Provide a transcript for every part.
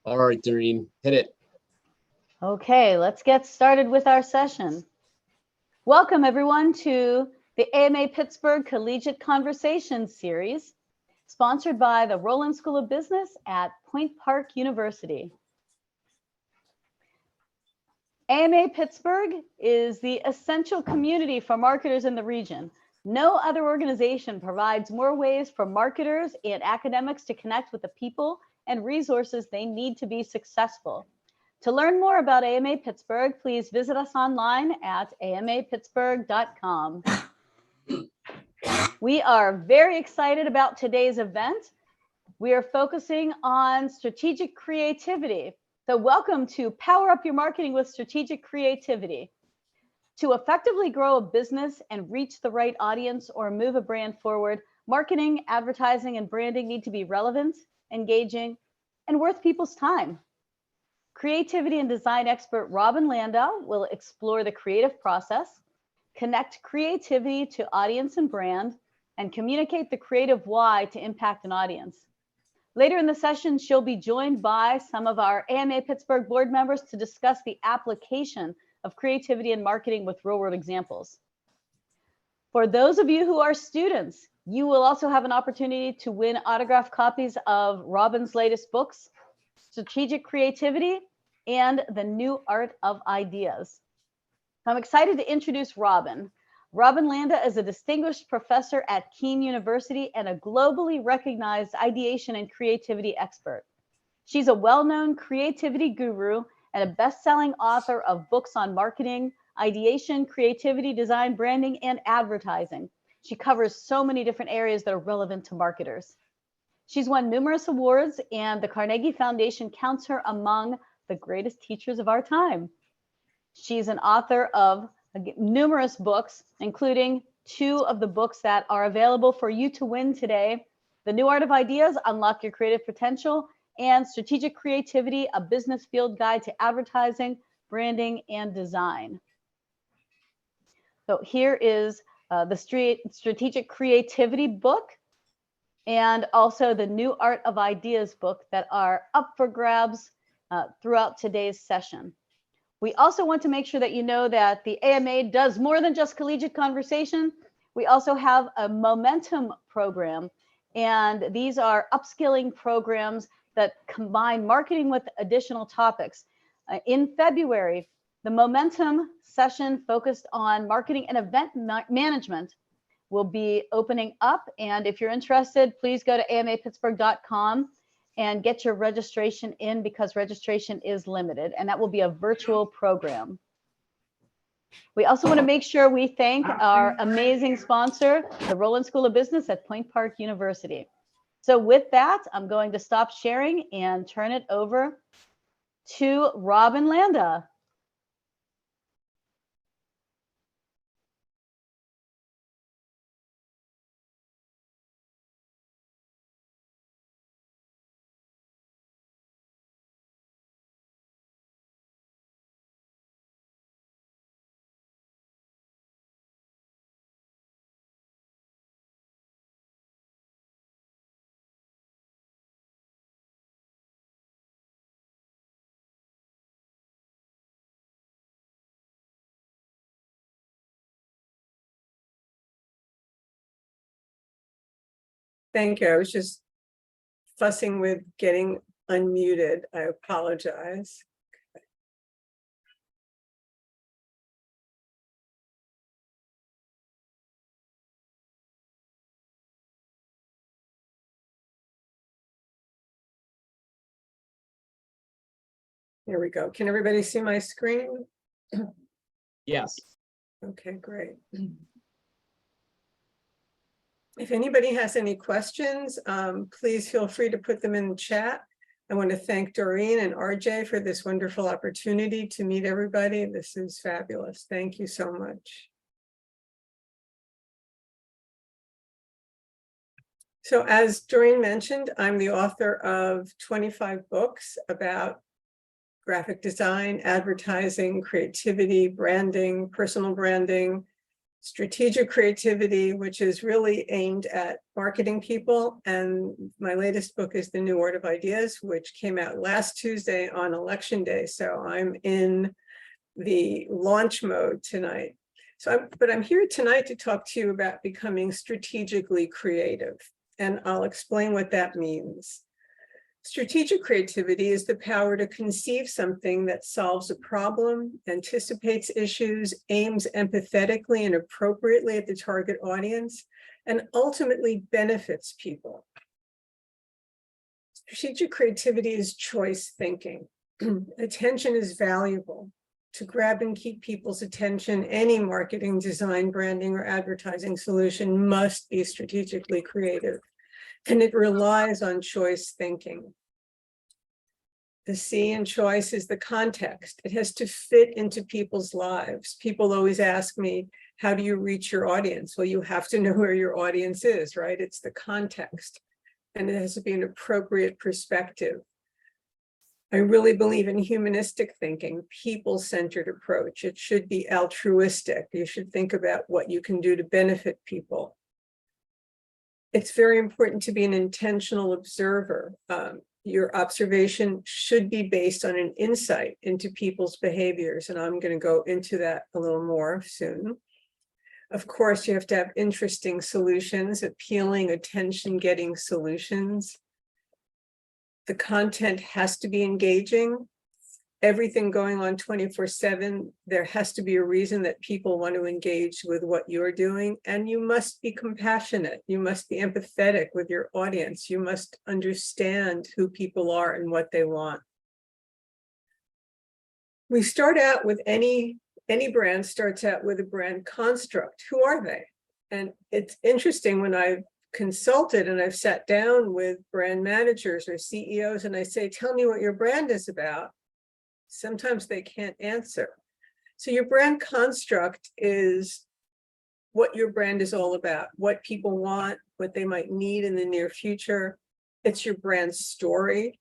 All right, Doreen, hit it. Okay, let's get started with our session. Welcome everyone to the AMA Pittsburgh Collegiate Conversations series, sponsored by the Roland School of Business at Point Park University. AMA Pittsburgh is the essential community for marketers in the region. No other organization provides more ways for marketers and academics to connect with the people and resources they need to be successful. To learn more about AMA Pittsburgh, please visit us online at amapittsburgh.com. We are very excited about today's event. We are focusing on strategic creativity. So welcome to Power Up Your Marketing with Strategic Creativity. To effectively grow a business and reach the right audience or move a brand forward, marketing, advertising, and branding need to be relevant, engaging, and worth people's time. Creativity and design expert Robin Landa will explore the creative process, connect creativity to audience and brand, and communicate the creative why to impact an audience. Later in the session, she'll be joined by some of our AMA Pittsburgh board members to discuss the application of creativity and marketing with real-world examples. For those of you who are students, you will also have an opportunity to win autographed copies of Robin's latest books, Strategic Creativity and The New Art of Ideas. I'm excited to introduce Robin. Robin Landa is a distinguished professor at Kean University and a globally recognized ideation and creativity expert. She's a well-known creativity guru and a best-selling author of books on marketing, ideation, creativity, design, branding, and advertising. She covers so many different areas that are relevant to marketers. She's won numerous awards, and the Carnegie Foundation counts her among the greatest teachers of our time. She's an author of numerous books, including 2 of the books that are available for you to win today: The New Art of Ideas, Unlock Your Creative Potential, and Strategic Creativity, a Business Field Guide to Advertising, Branding, and Design. So here is the Strategic Creativity book and also the New Art of Ideas book that are up for grabs throughout today's session. We also want to make sure that you know that the AMA does more than just collegiate conversation. We also have a momentum program, and these are upskilling programs that combine marketing with additional topics. In February, the momentum session focused on marketing and event management will be opening up. And if you're interested, please go to amapittsburgh.com and get your registration in, because registration is limited, and that will be a virtual program. We also want to make sure we thank our amazing sponsor, the Roland School of Business at Point Park University. So with that, I'm going to stop sharing and turn it over to Robin Landa. Thank you. I was just fussing with getting unmuted. I apologize. There we go. Can everybody see my screen? Yes. Okay, great. If anybody has any questions, please feel free to put them in the chat. I want to thank Doreen and RJ for this wonderful opportunity to meet everybody. This is fabulous. Thank you so much. So as Doreen mentioned, I'm the author of 25 books about graphic design, advertising, creativity, branding, personal branding, strategic creativity, which is really aimed at marketing people. And my latest book is The New Art of Ideas, which came out last Tuesday on Election Day. So I'm in the launch mode tonight. But I'm here tonight to talk to you about becoming strategically creative. And I'll explain what that means. Strategic creativity is the power to conceive something that solves a problem, anticipates issues, aims empathetically and appropriately at the target audience, and ultimately benefits people. Strategic creativity is choice thinking. Attention is valuable. To grab and keep people's attention, any marketing, design, branding, or advertising solution must be strategically creative. And it relies on choice thinking. The C in choice is the context. It has to fit into people's lives. People always ask me, how do you reach your audience? Well, you have to know where your audience is, right? It's the context. And it has to be an appropriate perspective. I really believe in humanistic thinking, people-centered approach. It should be altruistic. You should think about what you can do to benefit people. It's very important to be an intentional observer. Your observation should be based on an insight into people's behaviors, and I'm going to go into that a little more soon. Of course, you have to have interesting solutions, appealing, attention-getting solutions. The content has to be engaging. Everything going on 24/7, there has to be a reason that people want to engage with what you're doing. And you must be compassionate. You must be empathetic with your audience. You must understand who people are and what they want. We start out with any brand starts out with a brand construct. Who are they? And it's interesting when I've consulted and I've sat down with brand managers or CEOs and I say, tell me what your brand is about. Sometimes they can't answer. So your brand construct is what your brand is all about, what people want, what they might need in the near future. It's your brand story.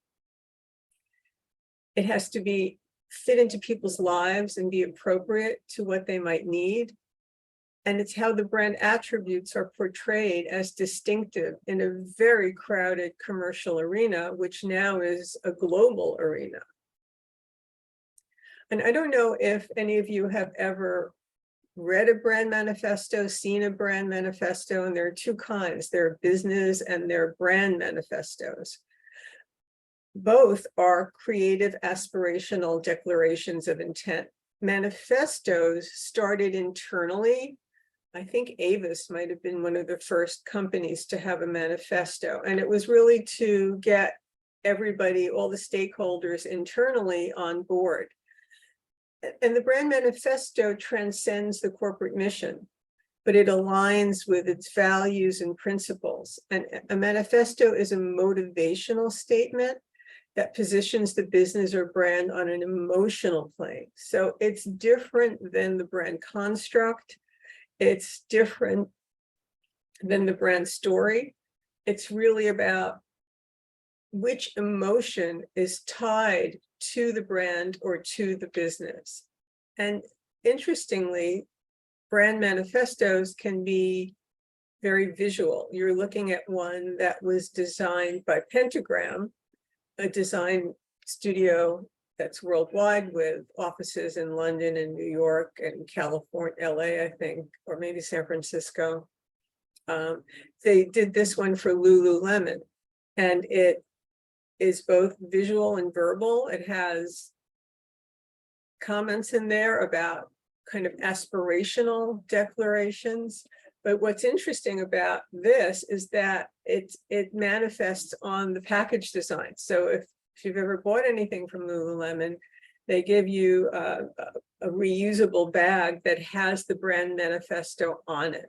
It has to be fit into people's lives and be appropriate to what they might need. And it's how the brand attributes are portrayed as distinctive in a very crowded commercial arena, which now is a global arena. And I don't know if any of you have ever read a brand manifesto, seen a brand manifesto, and there are two kinds. There are business and there are brand manifestos. Both are creative, aspirational declarations of intent. Manifestos started internally. I think Avis might have been one of the first companies to have a manifesto. And it was really to get everybody, all the stakeholders internally on board. And the brand manifesto transcends the corporate mission, but it aligns with its values and principles. And a manifesto is a motivational statement that positions the business or brand on an emotional plane. So it's different than the brand construct. It's different than the brand story. It's really about which emotion is tied to the brand or to the business. And interestingly, brand manifestos can be very visual. You're looking at one that was designed by Pentagram, a design studio that's worldwide with offices in London and New York and California, LA, I think, or maybe San Francisco. They did this one for Lululemon, and it is both visual and verbal. It has comments in there about kind of aspirational declarations. But what's interesting about this is that it manifests on the package design. So if you've ever bought anything from Lululemon, they give you a reusable bag that has the brand manifesto on it.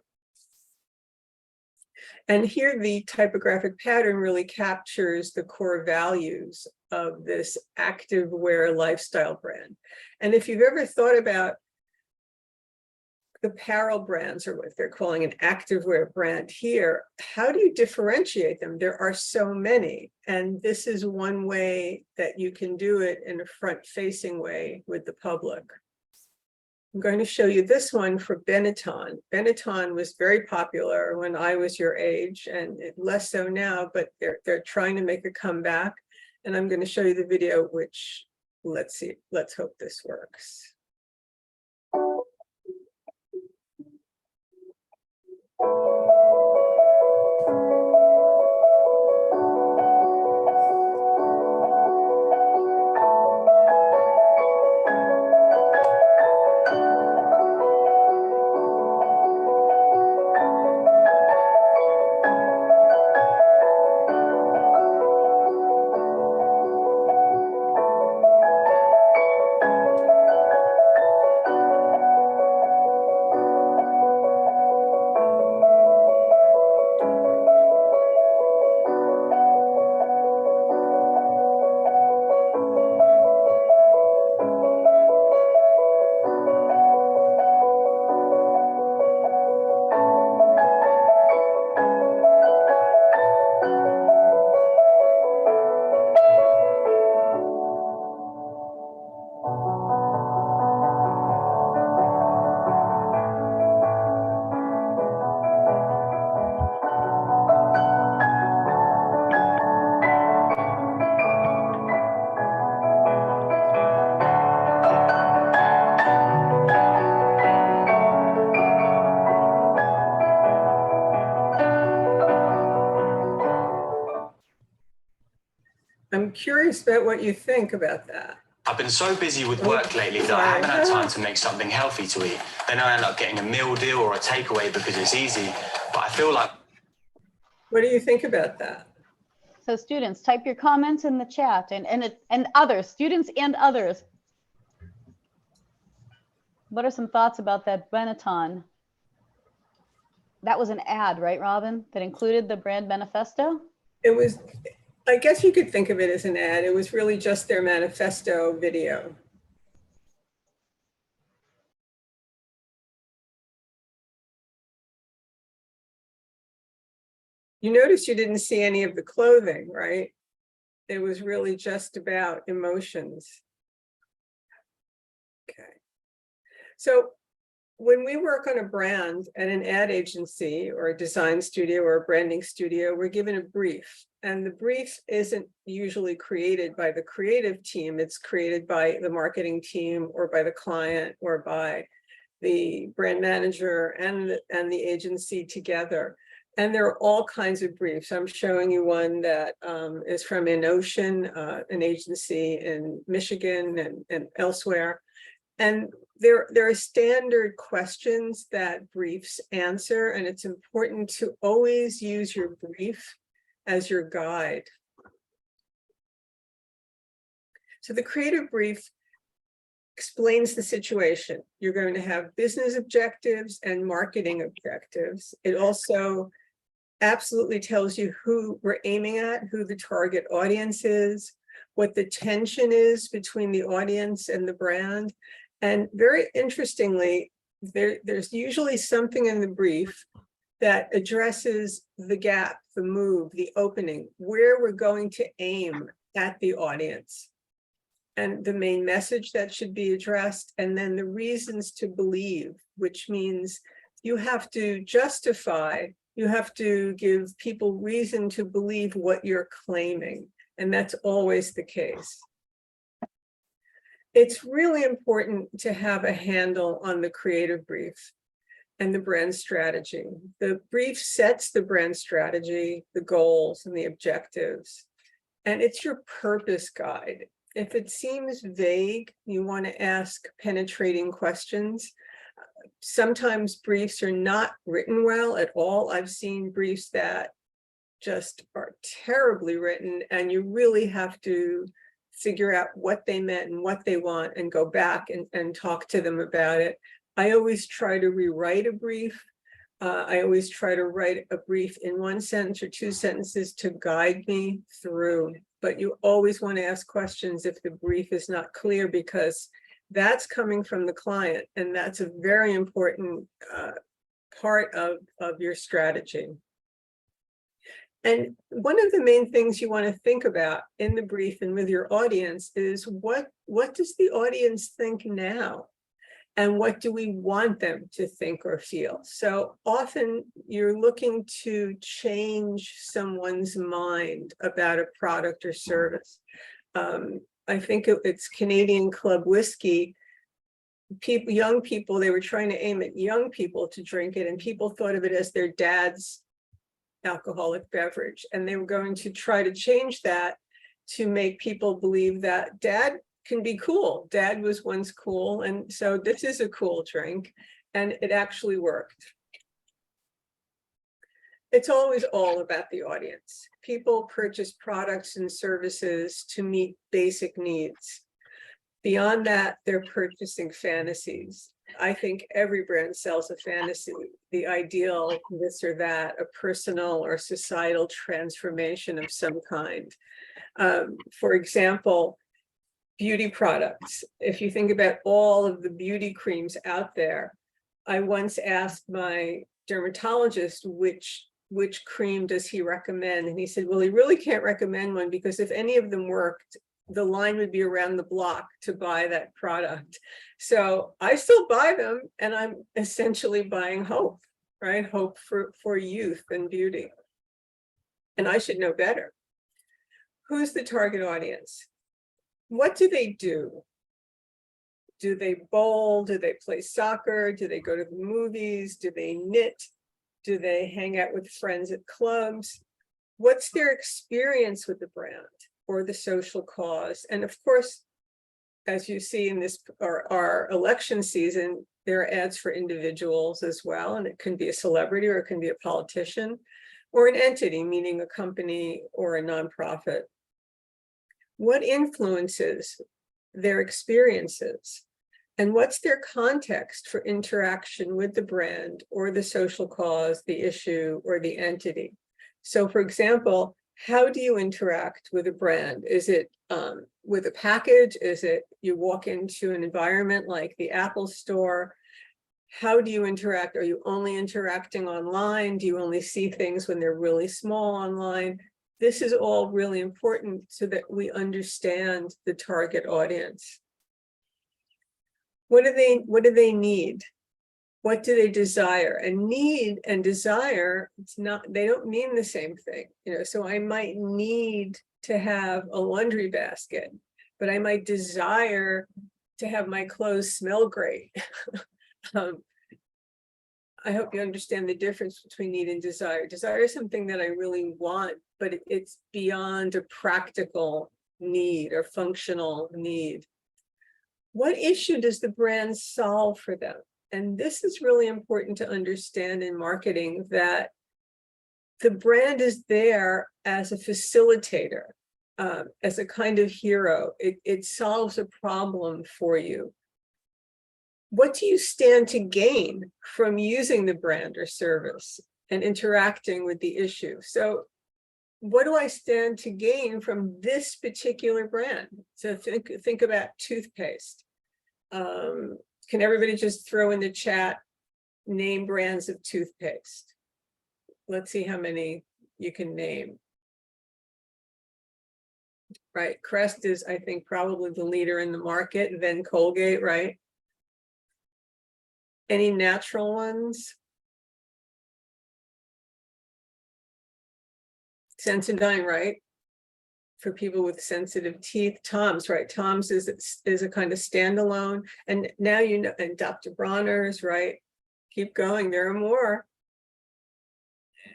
And here the typographic pattern really captures the core values of this activewear lifestyle brand. And if you've ever thought about apparel brands, or what they're calling an activewear brand here, how do you differentiate them? There are so many. And this is one way that you can do it in a front-facing way with the public. I'm going to show you this one for Benetton. Benetton was very popular when I was your age, and less so now, but they're trying to make a comeback. And I'm going to show you the video, which, let's see, let's hope this works. I'm curious about what you think about that. I've been so busy with work lately that I haven't had time to make something healthy to eat. Then I end up getting a meal deal or a takeaway because it's easy, but I feel like... What do you think about that? So students, type your comments in the chat, and others, students and others. What are some thoughts about that Benetton? That was an ad, right, Robin, that included the brand manifesto? It was, I guess you could think of it as an ad. It was really just their manifesto video. You notice you didn't see any of the clothing, right? It was really just about emotions. Okay. So when we work on a brand at an ad agency or a design studio or a branding studio, we're given a brief. And the brief isn't usually created by the creative team. It's created by the marketing team or by the client or by the brand manager and the agency together. And there are all kinds of briefs. I'm showing you one that is from InOcean, an agency in Michigan and elsewhere. And there are standard questions that briefs answer, and it's important to always use your brief as your guide. So the creative brief explains the situation. You're going to have business objectives and marketing objectives. It also absolutely tells you who we're aiming at, who the target audience is, what the tension is between the audience and the brand. And very interestingly, there's usually something in the brief that addresses the gap, the move, the opening, where we're going to aim at the audience, and the main message that should be addressed, and then the reasons to believe, which means you have to justify, you have to give people reason to believe what you're claiming, and that's always the case. It's really important to have a handle on the creative brief and the brand strategy. The brief sets the brand strategy, the goals and the objectives, and it's your purpose guide. If it seems vague, you want to ask penetrating questions. Sometimes briefs are not written well at all. I've seen briefs that just are terribly written, and you really have to figure out what they meant and what they want and go back and talk to them about it. I always try to rewrite a brief. I always try to write a brief in one sentence or two sentences to guide me through. But you always want to ask questions if the brief is not clear, because that's coming from the client, and that's a very important part of your strategy. And one of the main things you want to think about in the brief and with your audience is what does the audience think now? and what do we want them to think or feel? So often you're looking to change someone's mind about a product or service. I think it's Canadian Club whiskey. Young people, they were trying to aim at young people to drink it, and people thought of it as their dad's alcoholic beverage. And they were going to try to change that to make people believe that dad can be cool. Dad was once cool, and so this is a cool drink, and it actually worked. It's always all about the audience. People purchase products and services to meet basic needs. Beyond that, they're purchasing fantasies. I think every brand sells a fantasy, the ideal, this or that, a personal or societal transformation of some kind. For example, beauty products. If you think about all of the beauty creams out there, I once asked my dermatologist which cream does he recommend, and he said, well, he really can't recommend one because if any of them worked, the line would be around the block to buy that product. So I still buy them, and I'm essentially buying hope, right? Hope for youth and beauty. And I should know better. Who's the target audience? What do they do? Do they bowl? Do they play soccer? Do they go to the movies? Do they knit? Do they hang out with friends at clubs? What's their experience with the brand or the social cause? And of course, as you see in this, our election season, there are ads for individuals as well. And it can be a celebrity, or it can be a politician, or an entity, meaning a company or a nonprofit. What influences their experiences? And what's their context for interaction with the brand or the social cause, the issue, or the entity? So for example, how do you interact with a brand? Is it with a package? Is it you walk into an environment like the Apple Store? How do you interact? Are you only interacting online? Do you only see things when they're really small online? This is all really important so that we understand the target audience. What do they need? What do they desire? And need and desire, they don't mean the same thing. So I might need to have a laundry basket, but I might desire to have my clothes smell great. I hope you understand the difference between need and desire. Desire is something that I really want, but it's beyond a practical need or functional need. What issue does the brand solve for them? And this is really important to understand in marketing, that the brand is there as a facilitator, as a kind of hero. It solves a problem for you. What do you stand to gain from using the brand or service and interacting with the issue? So what do I stand to gain from this particular brand? So think about toothpaste. Can everybody just throw in the chat, name brands of toothpaste? Let's see how many you can name. Right, Crest is, I think, probably the leader in the market, then Colgate, right? Any natural ones? Sensodyne, right? For people with sensitive teeth. Tom's, right? Tom's is a kind of standalone. And now you know, and Dr. Bronner's, right? Keep going, there are more.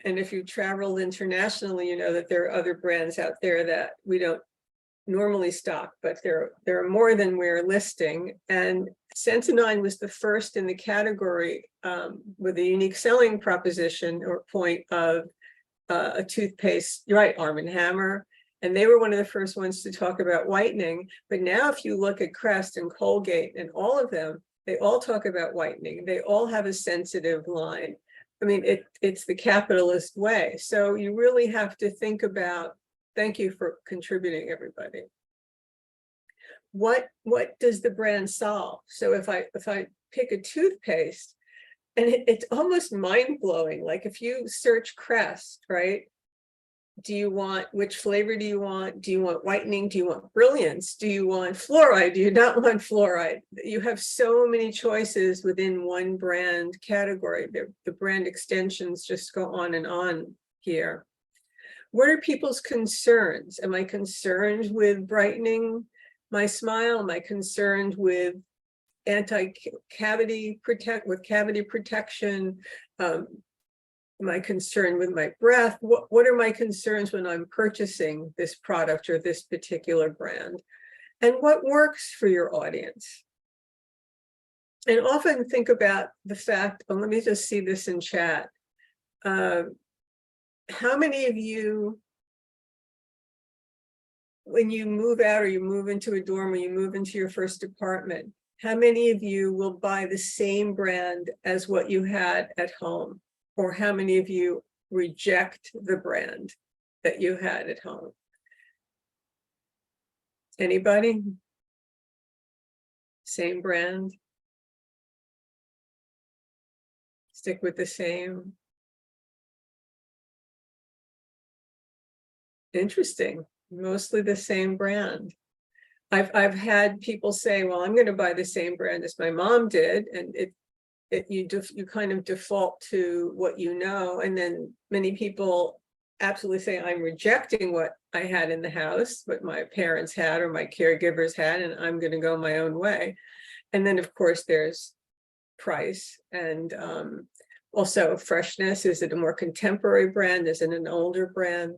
And if you traveled internationally, you know that there are other brands out there that we don't normally stock, but there are more than we're listing. And Sensodyne was the first in the category with a unique selling proposition or point of a toothpaste, right? Arm & Hammer. And they were one of the first ones to talk about whitening. But now if you look at Crest and Colgate and all of them, they all talk about whitening. They all have a sensitive line. I mean, it's the capitalist way. So you really have to think about, thank you for contributing, everybody. What does the brand solve? So if I pick a toothpaste, and it's almost mind-blowing. Like if you search Crest, right? which flavor do you want? Do you want whitening? Do you want brilliance? Do you want fluoride? Do you not want fluoride? You have so many choices within one brand category. The brand extensions just go on and on here. What are people's concerns? Am I concerned with brightening my smile? Am I concerned with cavity protection? Am I concerned with my breath? What are my concerns when I'm purchasing this product or this particular brand? And what works for your audience? And often think about the fact, let me just see this in chat. How many of you, when you move out or you move into a dorm or you move into your first apartment, how many of you will buy the same brand as what you had at home? Or how many of you reject the brand that you had at home? Anybody? Same brand? Stick with the same? Interesting. Mostly the same brand. I've had people say, well, I'm going to buy the same brand as my mom did, and you kind of default to what you know, and then many people absolutely say, I'm rejecting what I had in the house, what my parents had or my caregivers had, and I'm going to go my own way. And then of course there's price and also freshness. Is it a more contemporary brand? Is it an older brand?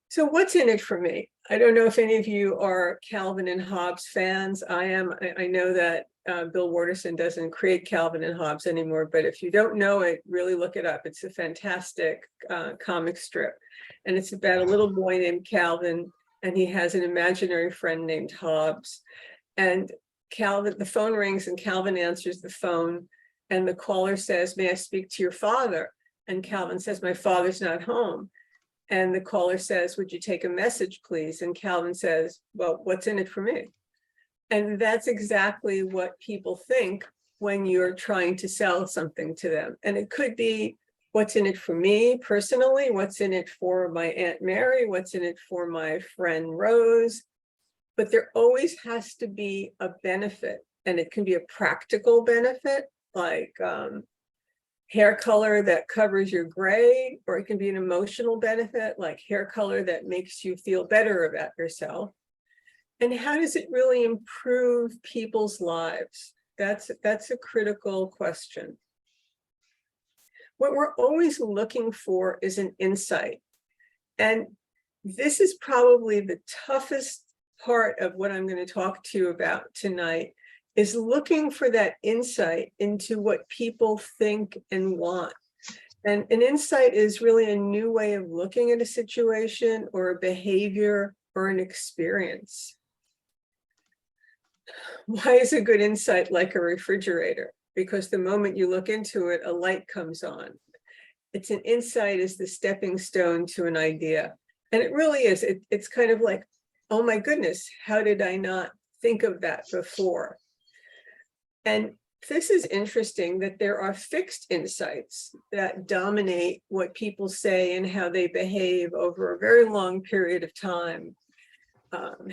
So what's in it for me? I don't know if any of you are Calvin and Hobbes fans. I am. I know that Bill Watterson doesn't create Calvin and Hobbes anymore, but if you don't know it, really look it up. It's a fantastic comic strip. And it's about a little boy named Calvin, and he has an imaginary friend named Hobbes. And Calvin, the phone rings and Calvin answers the phone, and the caller says, may I speak to your father? And Calvin says, my father's not home. And the caller says, would you take a message, please? And Calvin says, well, what's in it for me? And that's exactly what people think when you're trying to sell something to them. And it could be, what's in it for me personally? What's in it for my Aunt Mary? What's in it for my friend Rose? But there always has to be a benefit. And it can be a practical benefit, like hair color that covers your gray, or it can be an emotional benefit, like hair color that makes you feel better about yourself. And how does it really improve people's lives? That's a critical question. What we're always looking for is an insight. And this is probably the toughest part of what I'm going to talk to you about tonight, is looking for that insight into what people think and want. And an insight is really a new way of looking at a situation or a behavior or an experience. Why is a good insight like a refrigerator? Because the moment you look into it, a light comes on. It's an insight is the stepping stone to an idea. And it really is. It's kind of like, oh my goodness, how did I not think of that before? And this is interesting that there are fixed insights that dominate what people say and how they behave over a very long period of time.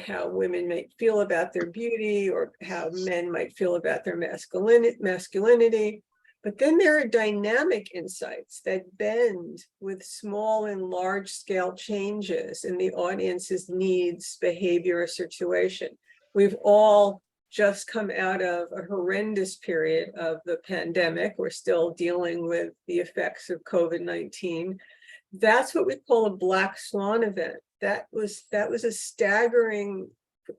How women might feel about their beauty, or how men might feel about their masculinity. But then there are dynamic insights that bend with small and large scale changes in the audience's needs, behavior, or situation. We've all just come out of a horrendous period of the pandemic. We're still dealing with the effects of COVID-19. That's what we call a black swan event. That was a staggering,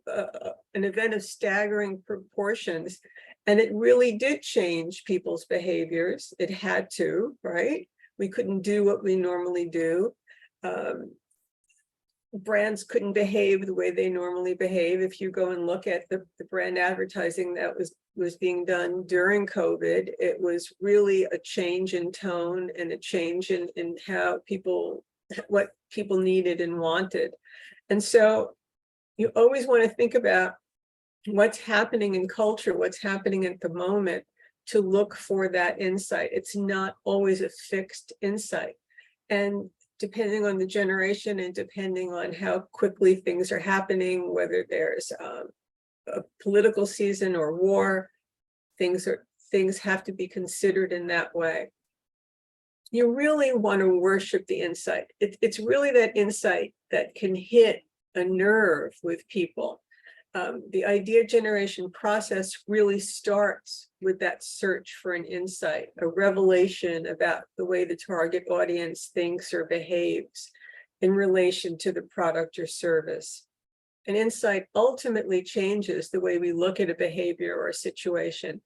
an event of staggering proportions. And it really did change people's behaviors. It had to, right? We couldn't do what we normally do. Brands couldn't behave the way they normally behave. If you go and look at the brand advertising that was being done during COVID, it was really a change in tone and a change in how what people needed and wanted. And so you always want to think about what's happening in culture, what's happening at the moment, to look for that insight. It's not always a fixed insight. And depending on the generation and depending on how quickly things are happening, whether there's a political season or war, things have to be considered in that way. You really want to worship the insight. It's really that insight that can hit a nerve with people. The idea generation process really starts with that search for an insight, a revelation about the way the target audience thinks or behaves in relation to the product or service. An insight ultimately changes the way we look at a behavior or a situation.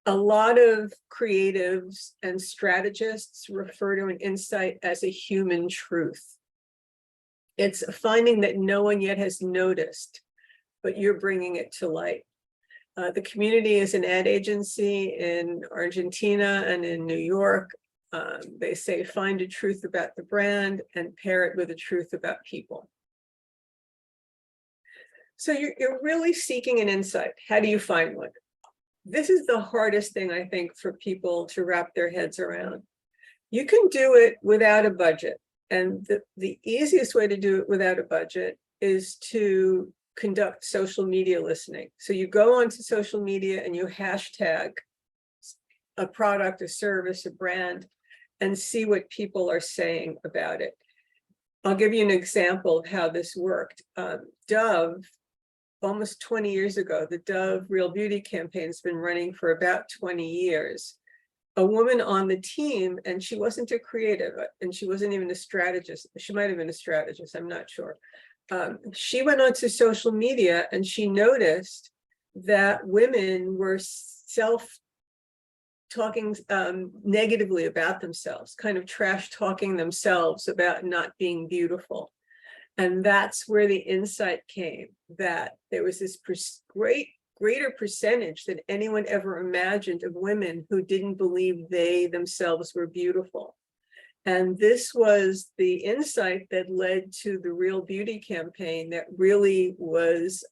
A lot of creatives and strategists refer to an insight as a human truth. It's a finding that no one yet has noticed, but you're bringing it to light. The community is an ad agency in Argentina and in New York. They say, find a truth about the brand and pair it with a truth about people. So you're really seeking an insight. How do you find one? This is the hardest thing, I think, for people to wrap their heads around. You can do it without a budget. And the easiest way to do it without a budget is to conduct social media listening. So you go onto social media and you hashtag a product, a service, a brand, and see what people are saying about it. I'll give you an example of how this worked. Dove, almost 20 years ago, the Dove Real Beauty campaign has been running for about 20 years. A woman on the team, and she wasn't a creative, and she wasn't even a strategist. She might have been a strategist, I'm not sure. She went onto social media and she noticed that women were self-talking negatively about themselves, kind of trash talking themselves about not being beautiful. And that's where the insight came, that there was this greater percentage than anyone ever imagined of women who didn't believe they themselves were beautiful. And this was the insight that led to the Real Beauty campaign that really was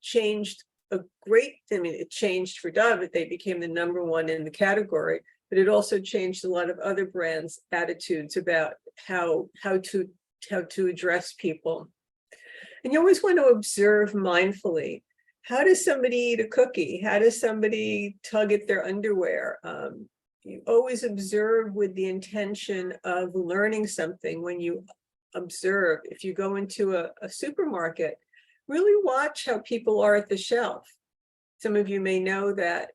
changed it changed for Dove. They became the #1 in the category, but it also changed a lot of other brands' attitudes about how to address people. And you always want to observe mindfully. How does somebody eat a cookie? How does somebody tug at their underwear? You always observe with the intention of learning something when you observe. If you go into a supermarket, really watch how people are at the shelf. Some of you may know that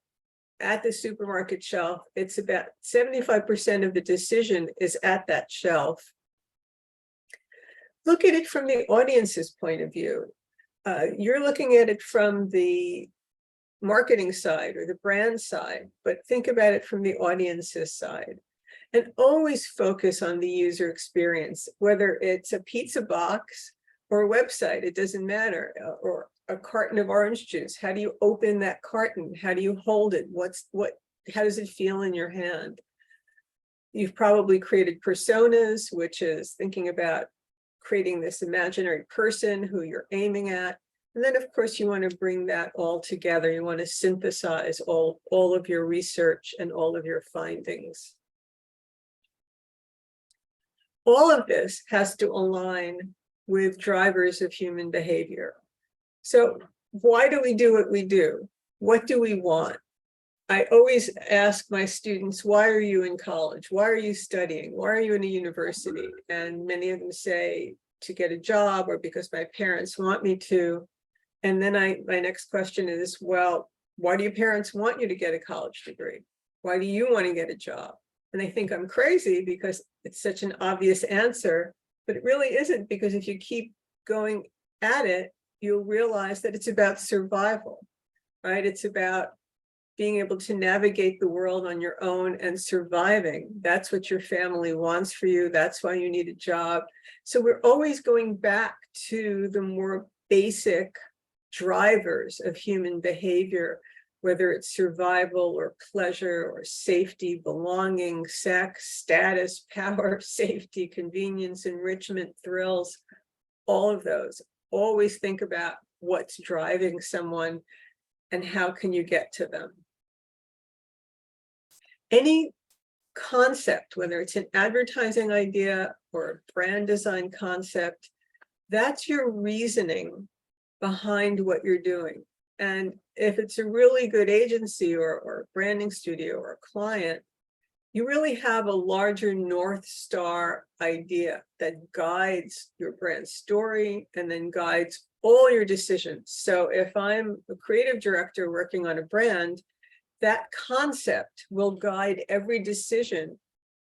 at the supermarket shelf, it's about 75% of the decision is at that shelf. Look at it from the audience's point of view. You're looking at it from the marketing side or the brand side, but think about it from the audience's side. And always focus on the user experience, whether it's a pizza box or a website, it doesn't matter, or a carton of orange juice. How do you open that carton? How do you hold it? How does it feel in your hand? You've probably created personas, which is thinking about creating this imaginary person who you're aiming at. And then, of course, you want to bring that all together. You want to synthesize all of your research and all of your findings. All of this has to align with drivers of human behavior. So why do we do what we do? What do we want? I always ask my students, why are you in college? Why are you studying? Why are you in a university? And many of them say, to get a job, or because my parents want me to. And then my next question is, well, why do your parents want you to get a college degree? Why do you want to get a job? And they think I'm crazy because it's such an obvious answer, but it really isn't, because if you keep going at it, you'll realize that it's about survival, right? It's about being able to navigate the world on your own and surviving. That's what your family wants for you. That's why you need a job. So we're always going back to the more basic drivers of human behavior, whether it's survival or pleasure or safety, belonging, sex, status, power, safety, convenience, enrichment, thrills, all of those. Always think about what's driving someone and how can you get to them. Any concept, whether it's an advertising idea or a brand design concept, that's your reasoning behind what you're doing. And if it's a really good agency or branding studio or client, you really have a larger North Star idea that guides your brand story and then guides all your decisions. So if I'm a creative director working on a brand, that concept will guide every decision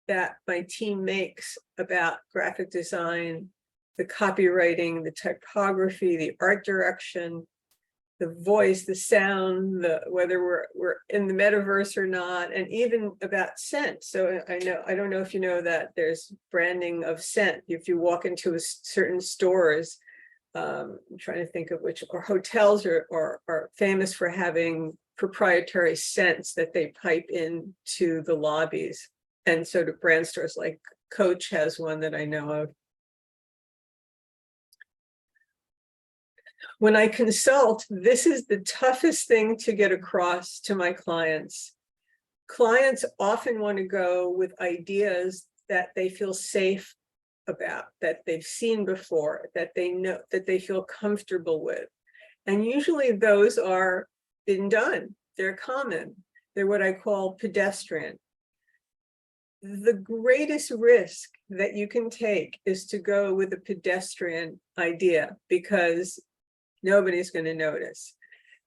that my team makes about graphic design, the copywriting, the typography, the art direction, the voice, the sound, whether we're in the metaverse or not, and even about scent. So I don't know if you know that there's branding of scent. If you walk into certain stores, I'm trying to think of which, or hotels are famous for having proprietary scents that they pipe into the lobbies. And so do brand stores, like Coach has one that I know of. When I consult, this is the toughest thing to get across to my clients. Clients often want to go with ideas that they feel safe about, that they've seen before, that they know, that they feel comfortable with. And usually those are been done. They're common. They're what I call pedestrian. The greatest risk that you can take is to go with a pedestrian idea, because nobody's going to notice.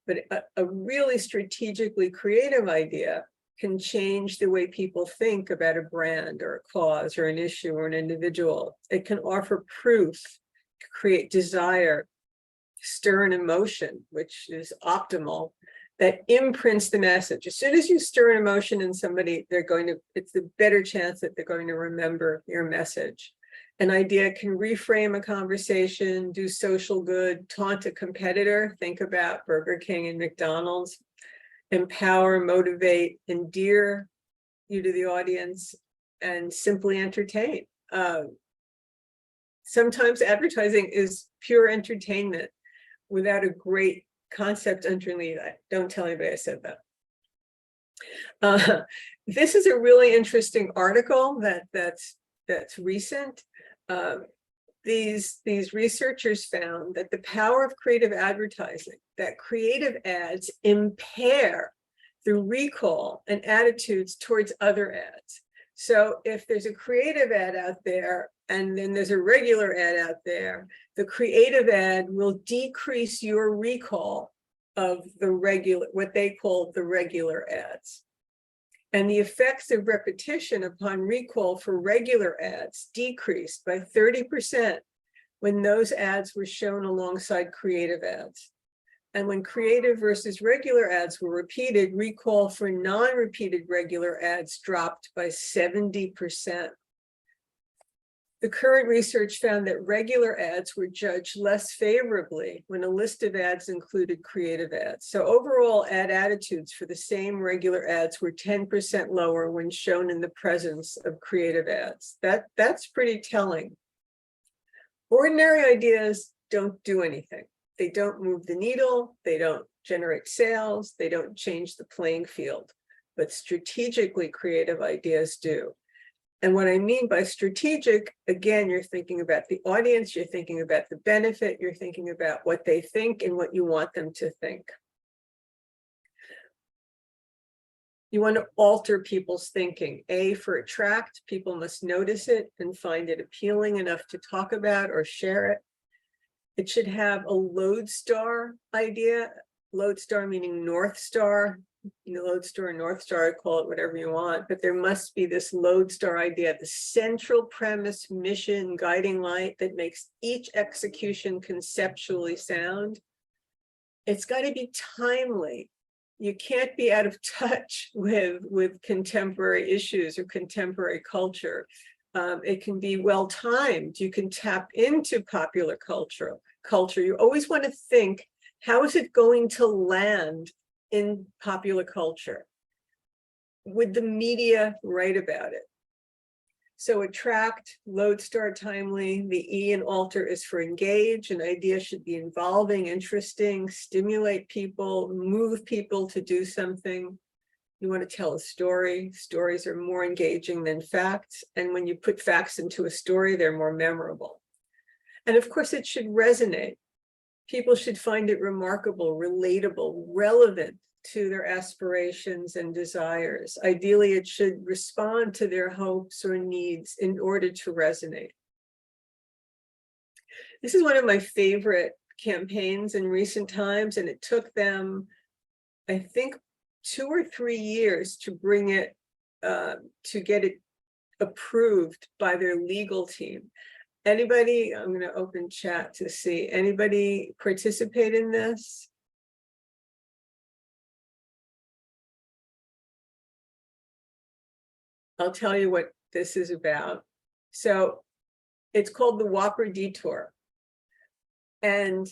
But a really strategically creative idea can change the way people think about a brand or a cause or an issue or an individual. It can offer proof, create desire, stir an emotion, which is optimal, that imprints the message. As soon as you stir an emotion in somebody, it's a better chance that they're going to remember your message. An idea can reframe a conversation, do social good, taunt a competitor. Think about Burger King and McDonald's. Empower, motivate, endear you to the audience, and simply entertain. Sometimes advertising is pure entertainment without a great concept underneath. Don't tell anybody I said that. This is a really interesting article that's recent. These researchers found that the power of creative advertising, that creative ads impair the recall and attitudes towards other ads. So if there's a creative ad out there and then there's a regular ad out there, the creative ad will decrease your recall of the regular, what they call the regular ads. And the effects of repetition upon recall for regular ads decreased by 30% when those ads were shown alongside creative ads. And when creative versus regular ads were repeated, recall for non-repeated regular ads dropped by 70%. The current research found that regular ads were judged less favorably when a list of ads included creative ads. So overall ad attitudes for the same regular ads were 10% lower when shown in the presence of creative ads. That's pretty telling. Ordinary ideas don't do anything. They don't move the needle. They don't generate sales. They don't change the playing field. But strategically creative ideas do. And what I mean by strategic, again, you're thinking about the audience, you're thinking about the benefit, you're thinking about what they think and what you want them to think. You want to alter people's thinking. A, for attract, people must notice it and find it appealing enough to talk about or share it. It should have a lodestar idea, lodestar meaning North Star. Lodestar, North Star, call it whatever you want, but there must be this lodestar idea, the central premise, mission, guiding light that makes each execution conceptually sound. It's got to be timely. You can't be out of touch with contemporary issues or contemporary culture. It can be well-timed. You can tap into popular culture. You always want to think, how is it going to land in popular culture? Would the media write about it? So attract, lodestar, timely. The E in alter is for engage. An idea should be involving, interesting, stimulate people, move people to do something. You want to tell a story. Stories are more engaging than facts. And when you put facts into a story, they're more memorable. And of course, it should resonate. People should find it remarkable, relatable, relevant to their aspirations and desires. Ideally, it should respond to their hopes or needs in order to resonate. This is one of my favorite campaigns in recent times, and it took them, I think, 2 or 3 years to bring it, to get it approved by their legal team. Anybody, I'm going to open chat to see, anybody participate in this? I'll tell you what this is about. So it's called the Whopper Detour. And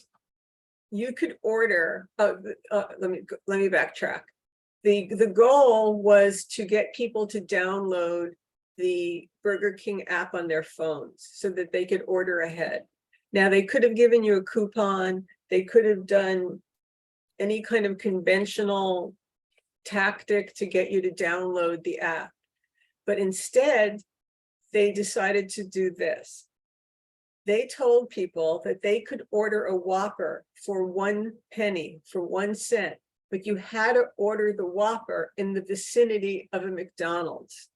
you could order, let me backtrack. The goal was to get people to download the Burger King app on their phones so that they could order ahead. Now, they could have given you a coupon. They could have done any kind of conventional tactic to get you to download the app. But instead, they decided to do this. They told people that they could order a Whopper for 1 penny, for 1 cent, but you had to order the Whopper in the vicinity of a McDonald's.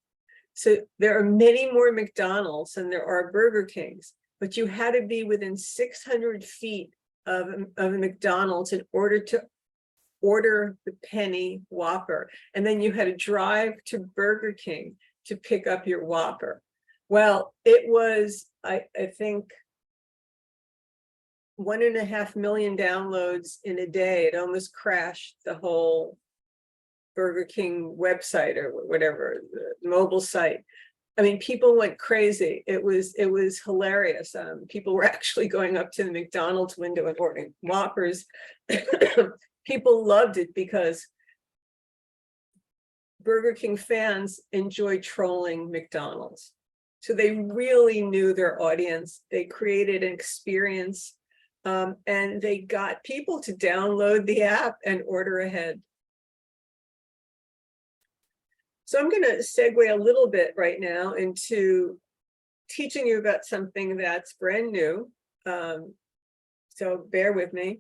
So there are many more McDonald's than there are Burger Kings, but you had to be within 600 feet of a McDonald's in order to order the penny Whopper. And then you had to drive to Burger King to pick up your Whopper. Well, it was, I think, 1.5 million downloads in a day. It almost crashed the whole Burger King website or whatever, the mobile site. I mean, people went crazy. It was hilarious. People were actually going up to the McDonald's window and ordering Whoppers. People loved it because Burger King fans enjoy trolling McDonald's. So they really knew their audience. They created an experience, and they got people to download the app and order ahead. So I'm going to segue a little bit right now into teaching you about something that's brand new. So bear with me.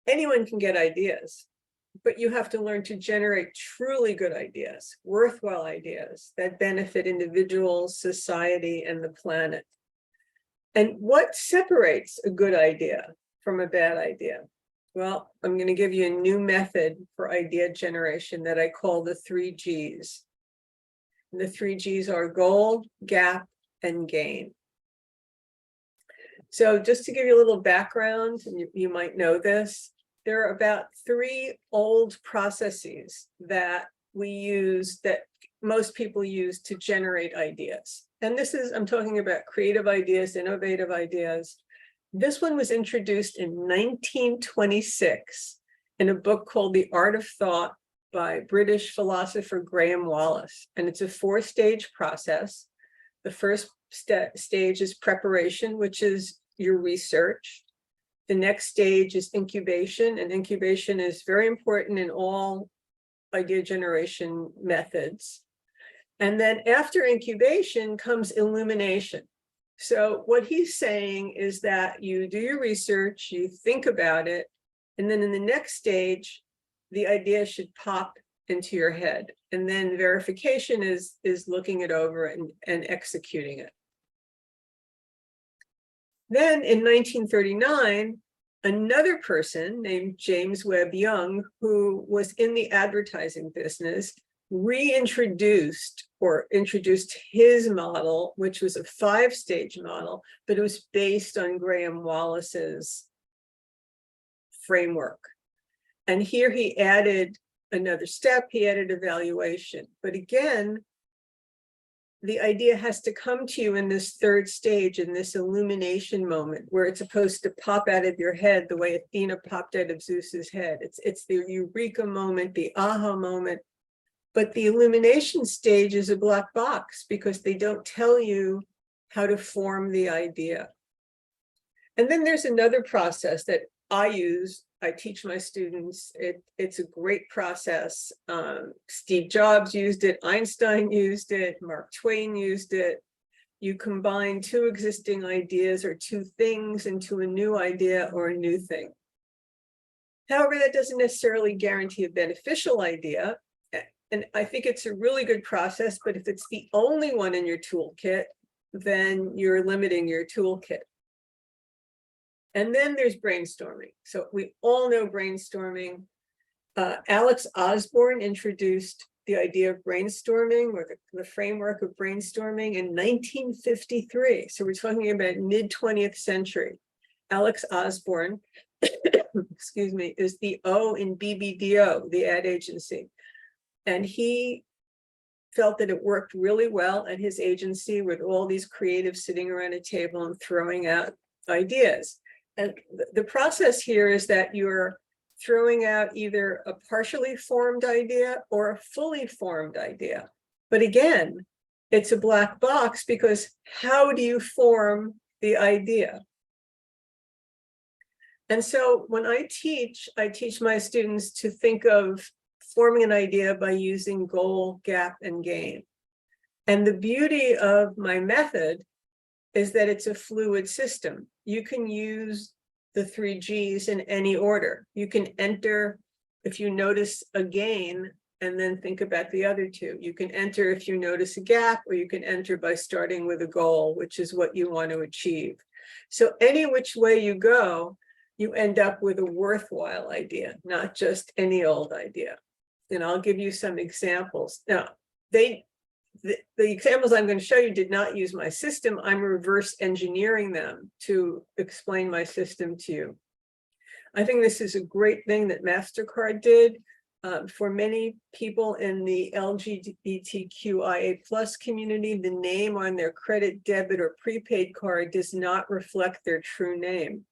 Anyone can get ideas, but you have to learn to generate truly good ideas, worthwhile ideas that benefit individuals, society, and the planet. And what separates a good idea from a bad idea? Well, I'm going to give you a new method for idea generation that I call the 3 Gs. And the 3 Gs are goal, gap, and gain. So just to give you a little background, and you might know this, there are about 3 old processes that we use, that most people use to generate ideas. And this is, I'm talking about creative ideas, innovative ideas. This one was introduced in 1926 in a book called The Art of Thought by British philosopher Graham Wallas. And it's a 4-stage process. The first stage is preparation, which is your research. The next stage is incubation, and incubation is very important in all idea generation methods. And then after incubation comes illumination. So what he's saying is that you do your research, you think about it, and then in the next stage, the idea should pop into your head. And then verification is looking it over and executing it. Then in 1939, another person named James Webb Young, who was in the advertising business, introduced his model, which was a 5-stage model, but it was based on Graham Wallas's framework. And here he added another step, he added evaluation. But again, the idea has to come to you in this 3rd stage, in this illumination moment, where it's supposed to pop out of your head the way Athena popped out of Zeus's head. It's the eureka moment, the aha moment. But the illumination stage is a black box because they don't tell you how to form the idea. And then there's another process that I use I teach my students. It's a great process. Steve Jobs used it, Einstein used it, Mark Twain used it. You combine two existing ideas or two things into a new idea or a new thing. However, that doesn't necessarily guarantee a beneficial idea. And I think it's a really good process, but if it's the only one in your toolkit, then you're limiting your toolkit. And then there's brainstorming. So we all know brainstorming. Alex Osborne introduced the idea of brainstorming, or the framework of brainstorming, in 1953. So we're talking about mid-20th century. Alex Osborne, excuse me, is the O in BBDO, the ad agency. And he felt that it worked really well at his agency with all these creatives sitting around a table and throwing out ideas. And the process here is that you're throwing out either a partially formed idea or a fully formed idea. But again, it's a black box, because how do you form the idea? And so when I teach my students to think of forming an idea by using goal, gap, and gain. And the beauty of my method is that it's a fluid system. You can use the 3 Gs in any order. You can enter if you notice a gain and then think about the other two. You can enter if you notice a gap, or you can enter by starting with a goal, which is what you want to achieve. So any which way you go, you end up with a worthwhile idea, not just any old idea. And I'll give you some examples. Now, the examples I'm going to show you did not use my system. I'm reverse engineering them to explain my system to you. I think this is a great thing that MasterCard did. For many people in the LGBTQIA+ community, the name on their credit, debit, or prepaid card does not reflect their true name.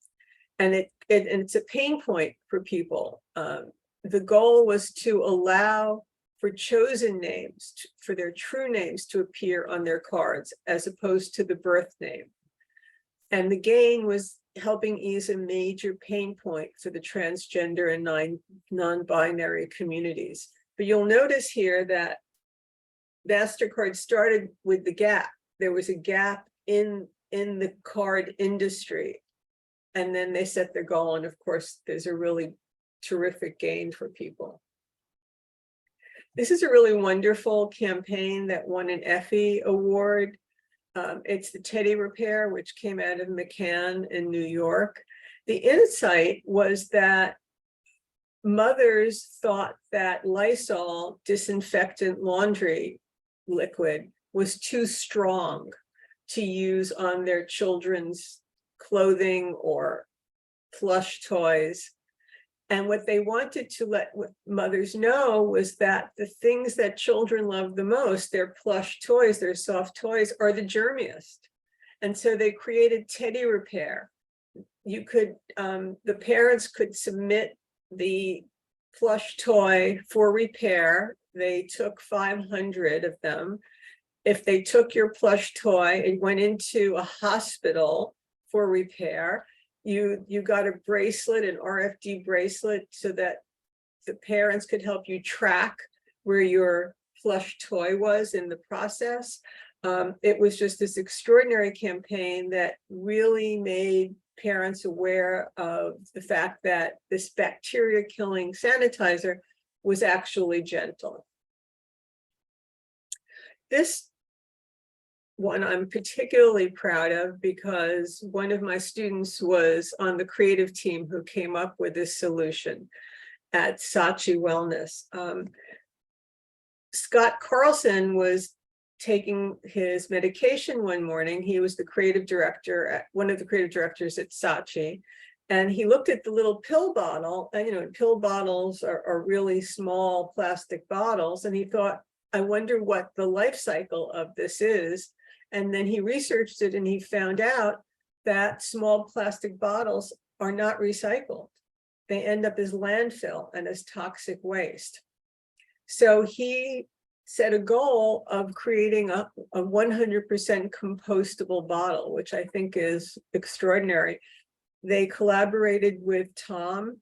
And it's a pain point for people. The goal was to allow for chosen names, for their true names to appear on their cards, as opposed to the birth name. And the gain was helping ease a major pain point for the transgender and non-binary communities. But you'll notice here that MasterCard started with the gap. There was a gap in the card industry. And then they set their goal. And of course, there's a really terrific gain for people. This is a really wonderful campaign that won an Effie Award. It's the Teddy Repair, which came out of McCann in New York. The insight was that mothers thought that Lysol disinfectant laundry liquid was too strong to use on their children's clothing or plush toys. And what they wanted to let mothers know was that the things that children love the most, their plush toys, their soft toys, are the germiest. And so they created Teddy Repair. You could, the parents could submit the plush toy for repair. They took 500 of them. If they took your plush toy and went into a hospital for repair, you got a bracelet, an RFD bracelet, so that the parents could help you track where your plush toy was in the process. It was just this extraordinary campaign that really made parents aware of the fact that this bacteria killing sanitizer was actually gentle. This one I'm particularly proud of, because one of my students was on the creative team who came up with this solution at Saatchi Wellness. Scott Carlson was taking his medication one morning. He was the creative director, one of the creative directors at Saatchi. And he looked at the little pill bottle, and pill bottles are really small plastic bottles. And he thought, I wonder what the life cycle of this is. And then he researched it, and he found out that small plastic bottles are not recycled. They end up as landfill and as toxic waste. So he set a goal of creating a 100% compostable bottle, which I think is extraordinary. They collaborated with Tom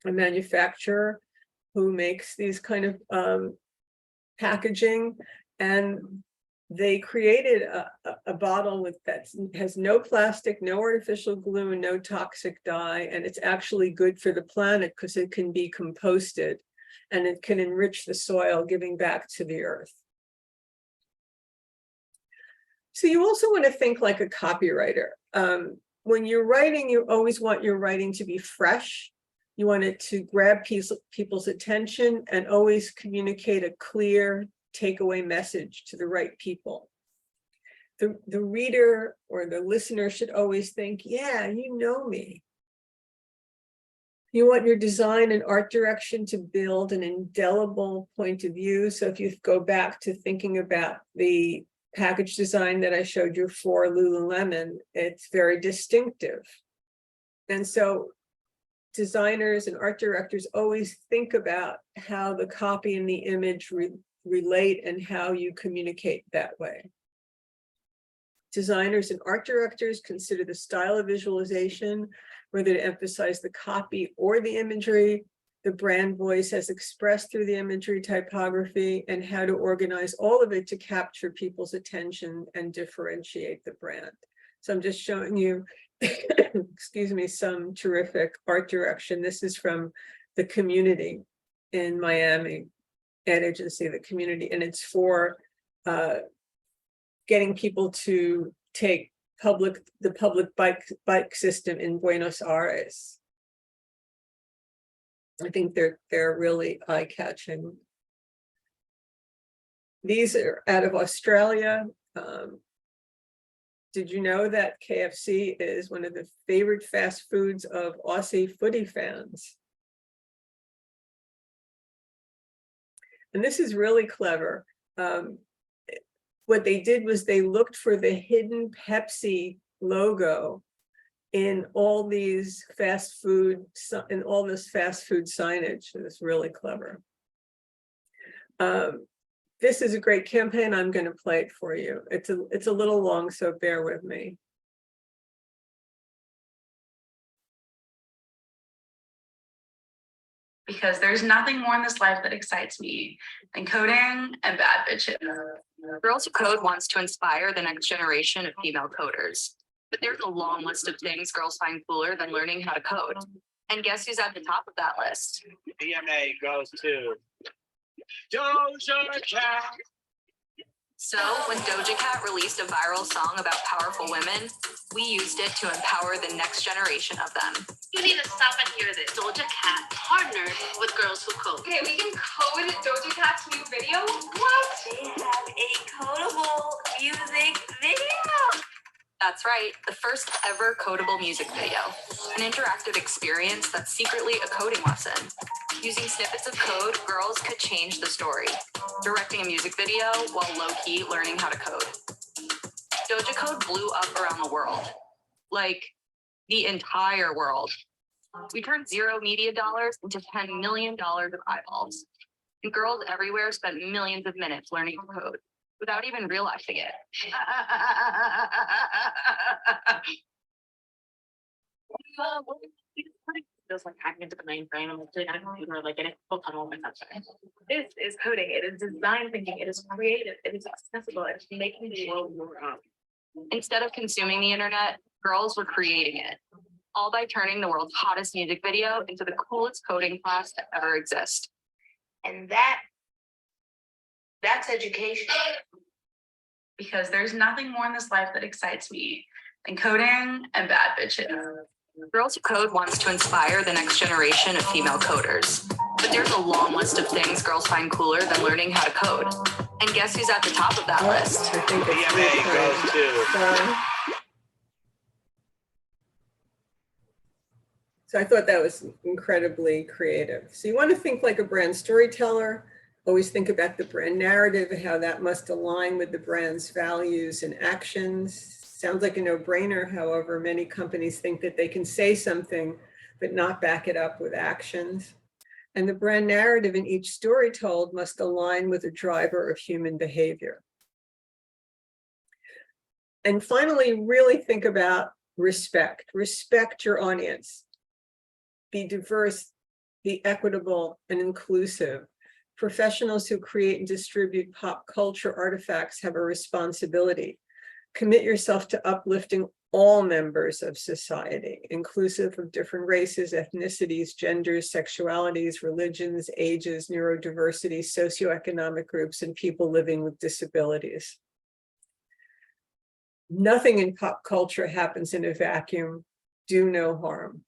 a manufacturer who makes these kind of packaging, and they created a bottle with that has no plastic, no artificial glue, and no toxic dye, and it's actually good for the planet because it can be composted and it can enrich the soil, giving back to the earth. So you also want to think like a copywriter. When you're writing, you always want your writing to be fresh. You want it to grab people's attention and always communicate a clear takeaway message to the right people. The reader or the listener should always think, yeah, you know me. You want your design and art direction to build an indelible point of view. So if you go back to thinking about the package design that I showed you for Lululemon, it's very distinctive. And so designers and art directors always think about how the copy and the image relate and how you communicate that way. Designers and art directors consider the style of visualization, whether to emphasize the copy or the imagery, the brand voice as expressed through the imagery typography, and how to organize all of it to capture people's attention and differentiate the brand. So I'm just showing you, excuse me, some terrific art direction. This is from the Community in Miami, ad agency, the Community, and it's for getting people to take the public bike system in Buenos Aires. I think they're really eye-catching. These are out of Australia. Did you know that KFC is one of the favorite fast foods of Aussie footy fans? And this is really clever. What they did was they looked for the hidden Pepsi logo in all these fast food, in all this fast food signage. It's really clever. This is a great campaign. I'm going to play it for you. It's a little long, so bear with me. Because there's nothing more in this life that excites me than coding and bad bitches. Girls Who Code wants to inspire the next generation of female coders. But there's a long list of things girls find cooler than learning how to code. And guess who's at the top of that list? AMA goes to Doja Cat. So when Doja Cat released a viral song about powerful women, we used it to empower the next generation of them. You need to stop and hear this. Doja Cat partnered with Girls Who Code. Okay, we can code Doja Cat's new video. What? They have a codable music video. That's right, the first ever codable music video. An interactive experience that's secretly a coding lesson. Using snippets of code, girls could change the story. Directing a music video while low-key learning how to code. Doja Code blew up around the world. Like, the entire world. We turned $0 media dollars into $10 million of eyeballs. And girls everywhere spent millions of minutes learning to code without even realizing it. Feels like hacking into the mainframe and doing on a computer, like getting full tunnel and that's right. This is coding. It is design thinking. It is creative. It is accessible. It's making the world more up. Instead of consuming the internet, girls were creating it, all by turning the world's hottest music video into the coolest coding class to ever exist. And that's education. Because there's nothing more in this life that excites me than coding and bad bitches. Girls Who Code wants to inspire the next generation of female coders. But there's a long list of things girls find cooler than learning how to code. And guess who's at the top of that list? I think it's AMA really goes to So I thought that was incredibly creative. So you want to think like a brand storyteller, always think about the brand narrative and how that must align with the brand's values and actions. Sounds like a no-brainer. However, many companies think that they can say something, but not back it up with actions. And the brand narrative in each story told must align with a driver of human behavior. And finally, really think about respect. Respect your audience. Be diverse be equitable and inclusive. Professionals who create and distribute pop culture artifacts have a responsibility. Commit yourself to uplifting all members of society, inclusive of different races, ethnicities, genders, sexualities, religions, ages, neurodiversity, socioeconomic groups, and people living with disabilities. Nothing in pop culture happens in a vacuum. Do no harm.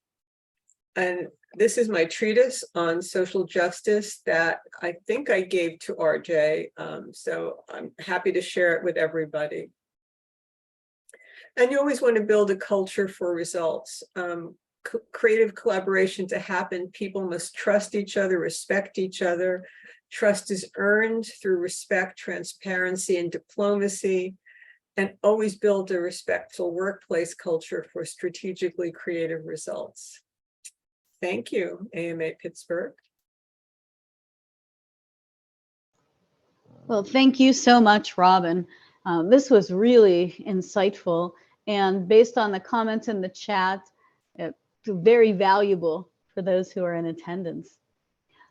And this is my treatise on social justice that I think I gave to RJ. So I'm happy to share it with everybody. And you always want to build a culture for results. Creative collaboration to happen, people must trust each other, respect each other. Trust is earned through respect, transparency, and diplomacy, and always build a respectful workplace culture for strategically creative results. Thank you, AMA Pittsburgh. Well, thank you so much, Robin. This was really insightful, and based on the comments in the chat, very valuable for those who are in attendance.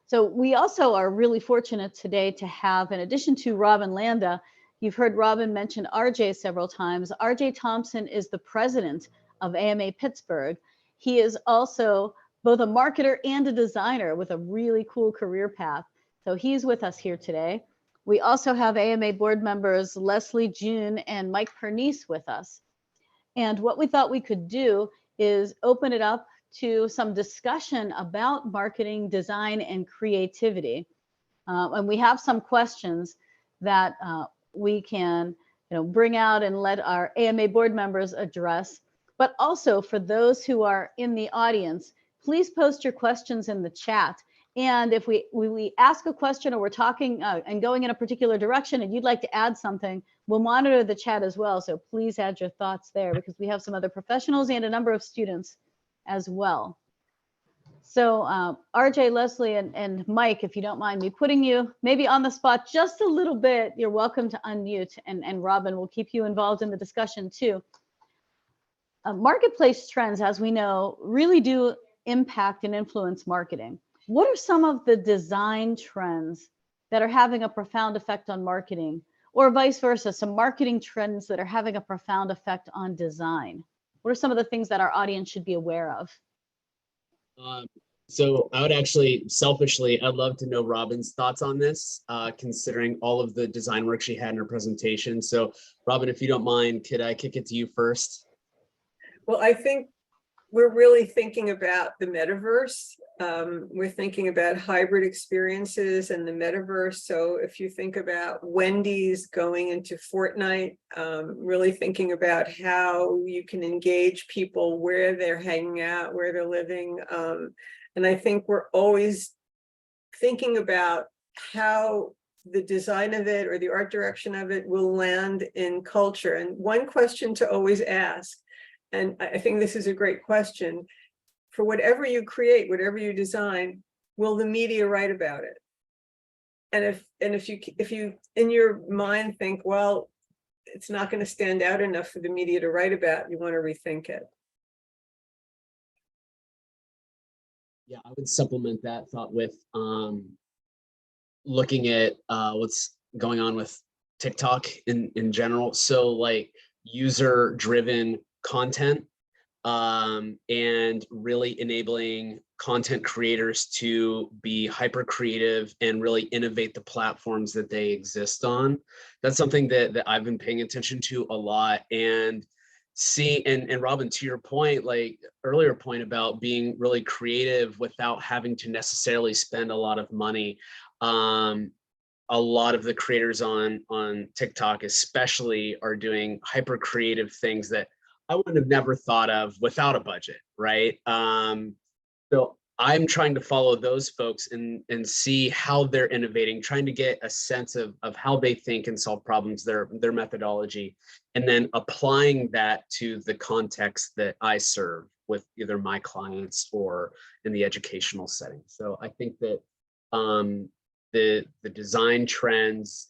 So we also are really fortunate today to have, in addition to Robin Landa, you've heard Robin mention RJ several times. RJ Thompson is the president of AMA Pittsburgh. He is also both a marketer and a designer with a really cool career path. So he's with us here today. We also have AMA board members Leslie June and Mike Pernice with us. And what we thought we could do is open it up to some discussion about marketing, design, and creativity. And we have some questions that we can bring out and let our AMA board members address. But also for those who are in the audience, please post your questions in the chat. And if we ask a question or we're talking and going in a particular direction and you'd like to add something, we'll monitor the chat as well. So please add your thoughts there because we have some other professionals and a number of students as well. So RJ, Leslie, and Mike, if you don't mind me putting you maybe on the spot just a little bit, you're welcome to unmute, and Robin will keep you involved in the discussion too. Marketplace trends, as we know, really do impact and influence marketing. What are some of the design trends that are having a profound effect on marketing, or vice versa, some marketing trends that are having a profound effect on design? What are some of the things that our audience should be aware of? So I would actually, selfishly, I'd love to know Robin's thoughts on this, considering all of the design work she had in her presentation. So Robin, if you don't mind, could I kick it to you first? Well, I think we're really thinking about the metaverse. We're thinking about hybrid experiences and the metaverse. So if you think about Wendy's going into Fortnite, really thinking about how you can engage people where they're hanging out, where they're living. And I think we're always thinking about how the design of it or the art direction of it will land in culture. And one question to always ask, and I think this is a great question, for whatever you create, whatever you design, will the media write about it? And if you in your mind think, well, it's not going to stand out enough for the media to write about, you want to rethink it. Yeah, I would supplement that thought with looking at what's going on with TikTok in general. So like user-driven content and really enabling content creators to be hyper creative and really innovate the platforms that they exist on. That's something that I've been paying attention to a lot. And and Robin, to your point, like earlier point about being really creative without having to necessarily spend a lot of money. A lot of the creators on TikTok especially are doing hyper creative things that I would have never thought of without a budget, right? So I'm trying to follow those folks and see how they're innovating, trying to get a sense of how they think and solve problems, their methodology, and then applying that to the context that I serve with either my clients or in the educational setting. So I think that the design trends,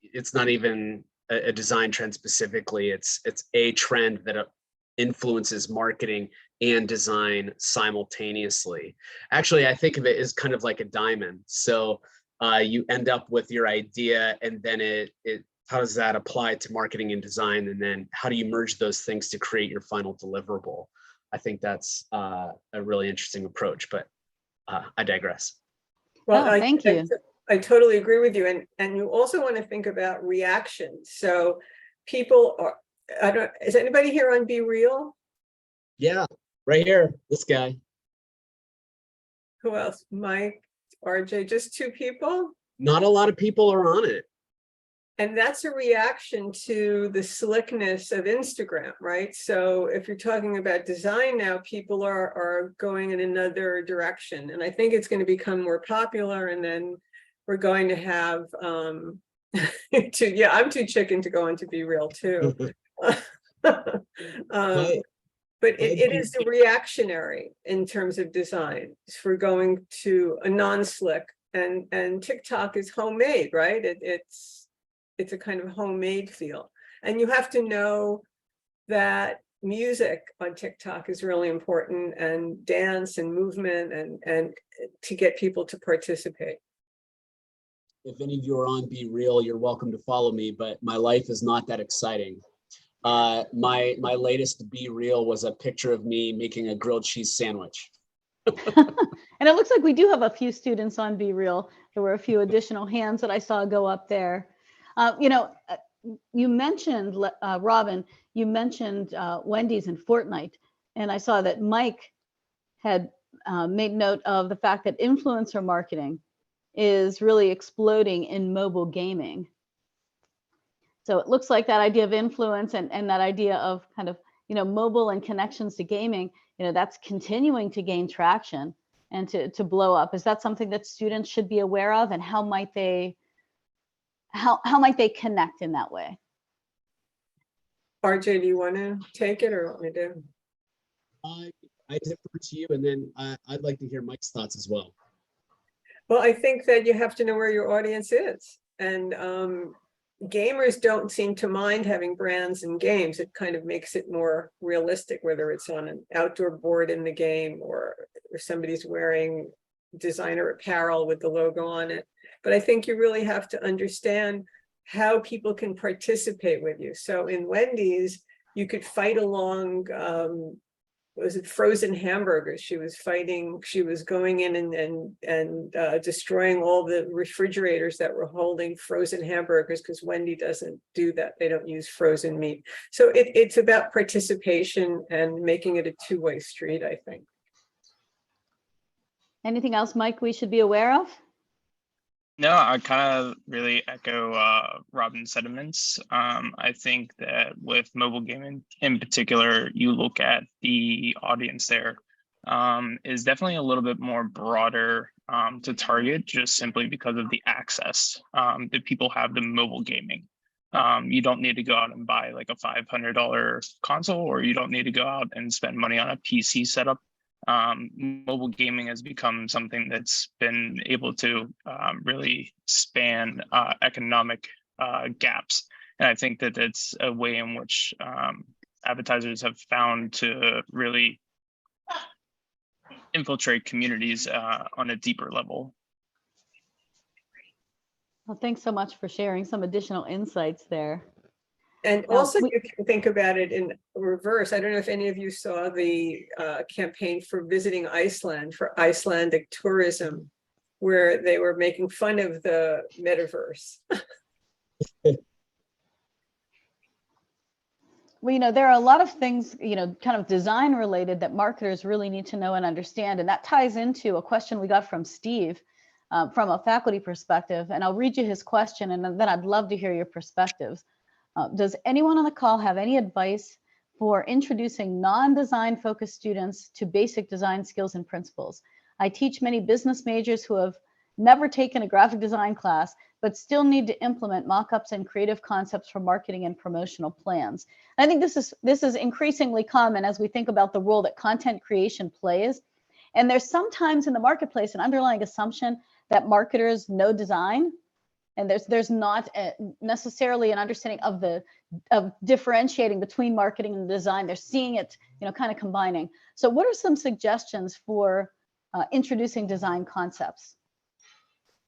it's not even a design trend specifically, it's a trend that influences marketing and design simultaneously. Actually, I think of it as kind of like a diamond. So you end up with your idea, and then how does that apply to marketing and design? And then how do you merge those things to create your final deliverable? I think that's a really interesting approach, but I digress. Well, Oh, thank you. I totally agree with you. And you also want to think about reactions. So people are, is anybody here on Be Real? Yeah, right here, this guy. Who else? Mike, RJ, just 2 people? Not a lot of people are on it. And that's a reaction to the slickness of Instagram, right? So if you're talking about design now, people are going in another direction. And I think it's going to become more popular. And then we're going to have, I'm too chicken to go on to Be Real too. But it is reactionary in terms of design for going to a non-slick, and TikTok is homemade, right? It's a kind of homemade feel. And you have to know that music on TikTok is really important, and dance and movement, and to get people to participate. If any of you are on Be Real, you're welcome to follow me, but my life is not that exciting. My latest Be Real was a picture of me making a grilled cheese sandwich. And it looks like we do have a few students on Be Real. There were a few additional hands that I saw go up there. You mentioned, Robin, you mentioned Wendy's and Fortnite, and I saw that Mike had made note of the fact that influencer marketing is really exploding in mobile gaming. So it looks like that idea of influence and that idea of kind of, mobile and connections to gaming, that's continuing to gain traction and to blow up. Is that something that students should be aware of, and how might they connect in that way? RJ, do you want to take it, or want me to? I defer to you, and then I'd like to hear Mike's thoughts as well. Well, I think that you have to know where your audience is. And gamers don't seem to mind having brands in games. It kind of makes it more realistic, whether it's on an outdoor board in the game, or somebody's wearing designer apparel with the logo on it. But I think you really have to understand how people can participate with you. So in Wendy's, you could fight along, was it frozen hamburgers? She was going in and destroying all the refrigerators that were holding frozen hamburgers, because Wendy doesn't do that. They don't use frozen meat. So it's about participation and making it a two-way street, I think. Anything else, Mike, we should be aware of? No, I kind of really echo Robin's sentiments. I think that with mobile gaming in particular, you look at the audience there is definitely a little bit more broader to target, just simply because of the access that people have to mobile gaming. You don't need to go out and buy like a $500 console, or you don't need to go out and spend money on a PC setup. Mobile gaming has become something that's been able to really span economic gaps. And I think that it's a way in which advertisers have found to really infiltrate communities on a deeper level. Well, thanks so much for sharing some additional insights there. And also you can think about it in reverse. I don't know if any of you saw the campaign for visiting Iceland, for Icelandic tourism, where they were making fun of the metaverse. Well, there are a lot of things, kind of design related, that marketers really need to know and understand. And that ties into a question we got from Steve from a faculty perspective. And I'll read you his question, and then I'd love to hear your perspectives. Does anyone on the call have any advice for introducing non-design focused students to basic design skills and principles? I teach many business majors who have never taken a graphic design class, but still need to implement mock-ups and creative concepts for marketing and promotional plans. And I think this is increasingly common as we think about the role that content creation plays. And there's sometimes in the marketplace an underlying assumption that marketers know design, and there's not necessarily an understanding of differentiating between marketing and design. They're seeing it, kind of combining. So what are some suggestions for introducing design concepts?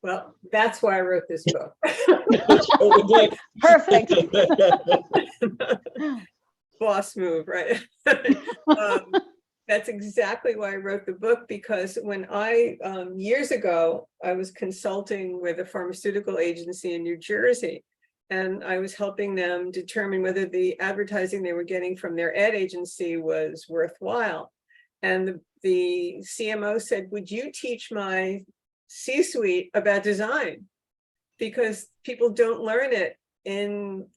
Well, that's why I wrote this book. Perfect. Boss move, right? That's exactly why I wrote the book, because when years ago, I was consulting with a pharmaceutical agency in New Jersey, and I was helping them determine whether the advertising they were getting from their ad agency was worthwhile. And the CMO said, would you teach my C-suite about design? Because people don't learn it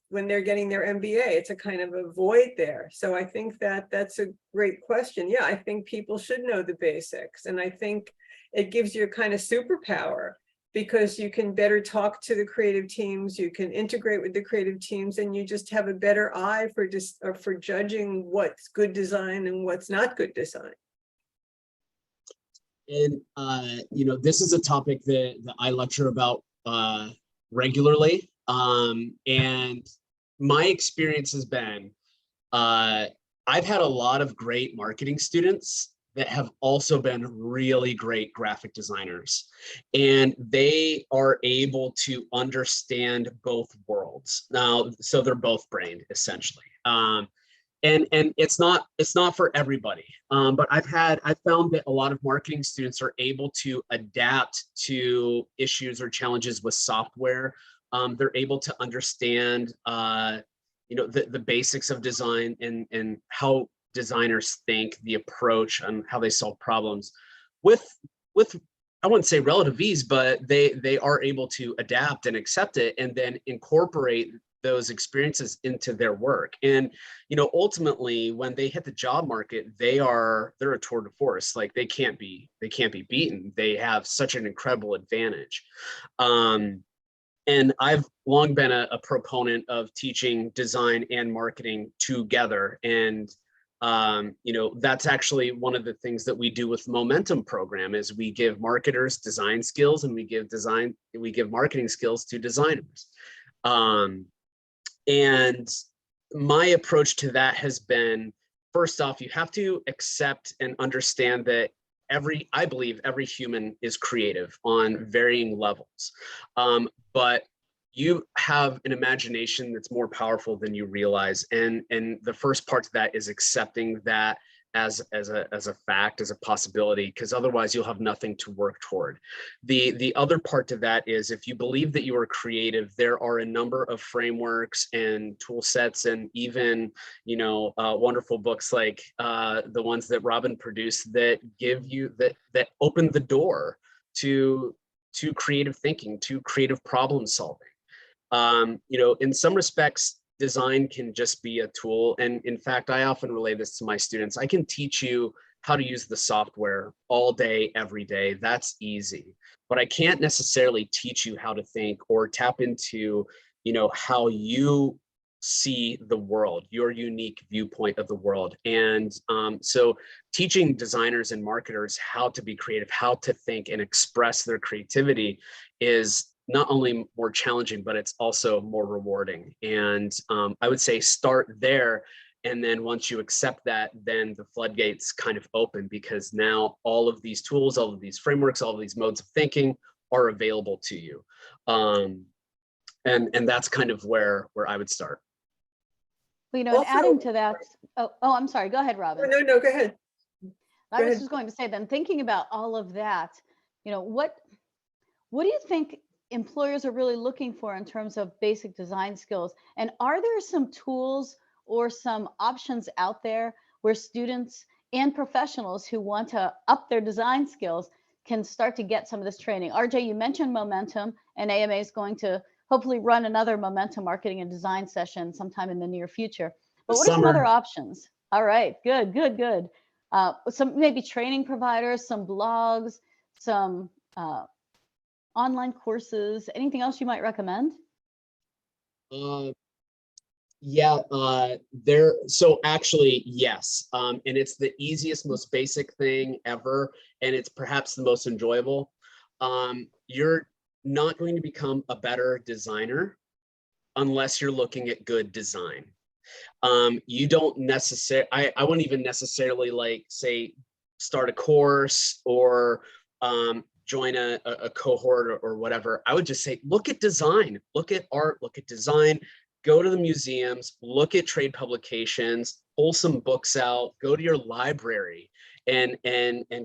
when they're getting their MBA. It's a kind of a void there. So I think that's a great question. Yeah, I think people should know the basics. And I think it gives you a kind of superpower, because you can better talk to the creative teams, you can integrate with the creative teams, and you just have a better eye for judging what's good design and what's not good design. And, this is a topic that I lecture about regularly. And my experience has been, I've had a lot of great marketing students that have also been really great graphic designers, and they are able to understand both worlds now. So they're both brained essentially. And it's not for everybody. But I've found that a lot of marketing students are able to adapt to issues or challenges with software. They're able to understand, the basics of design and how designers think, the approach, and how they solve problems with I wouldn't say relative ease, but they are able to adapt and accept it, and then incorporate those experiences into their work. And ultimately, when they hit the job market, they're a tour de force. Like they can't be beaten. They have such an incredible advantage. And I've long been a proponent of teaching design and marketing together. And that's actually one of the things that we do with Momentum program is we give marketers design skills, and we give marketing skills to designers. And my approach to that has been, first off, you have to accept and understand that I believe every human is creative on varying levels. But you have an imagination that's more powerful than you realize. And the first part to that is accepting that as a fact, as a possibility, because otherwise you'll have nothing to work toward. The other part to that is, if you believe that you are creative, there are a number of frameworks and tool sets, and even wonderful books like the ones that Robin produced that give you that open the door to creative thinking, to creative problem solving. In some respects, design can just be a tool. And in fact, I often relay this to my students. I can teach you how to use the software all day, every day. That's easy. But I can't necessarily teach you how to think or tap into, how you see the world, your unique viewpoint of the world. And so teaching designers and marketers how to be creative, how to think and express their creativity is not only more challenging, but it's also more rewarding. And I would say start there. And then once you accept that, then the floodgates kind of open, because now all of these tools, all of these frameworks, all of these modes of thinking are available to you. And that's kind of where I would start. Well, and adding to that, oh, I'm sorry, go ahead, Robin. No, go ahead. I was just going to say, then, thinking about all of that, what do you think employers are really looking for in terms of basic design skills? And are there some tools or some options out there where students and professionals who want to up their design skills can start to get some of this training? RJ, you mentioned Momentum, and AMA is going to hopefully run another Momentum marketing and design session sometime in the near future. But what are some other options? All right, good. Some maybe training providers, some blogs, some online courses, anything else you might recommend? So actually, yes. And it's the easiest, most basic thing ever. And it's perhaps the most enjoyable. not going to become a better designer unless you're looking at good design. You don't necessarily, I wouldn't even necessarily like say, start a course or join a cohort or whatever. I would just say, look at design, look at art, look at design, go to the museums, look at trade publications, pull some books out, go to your library and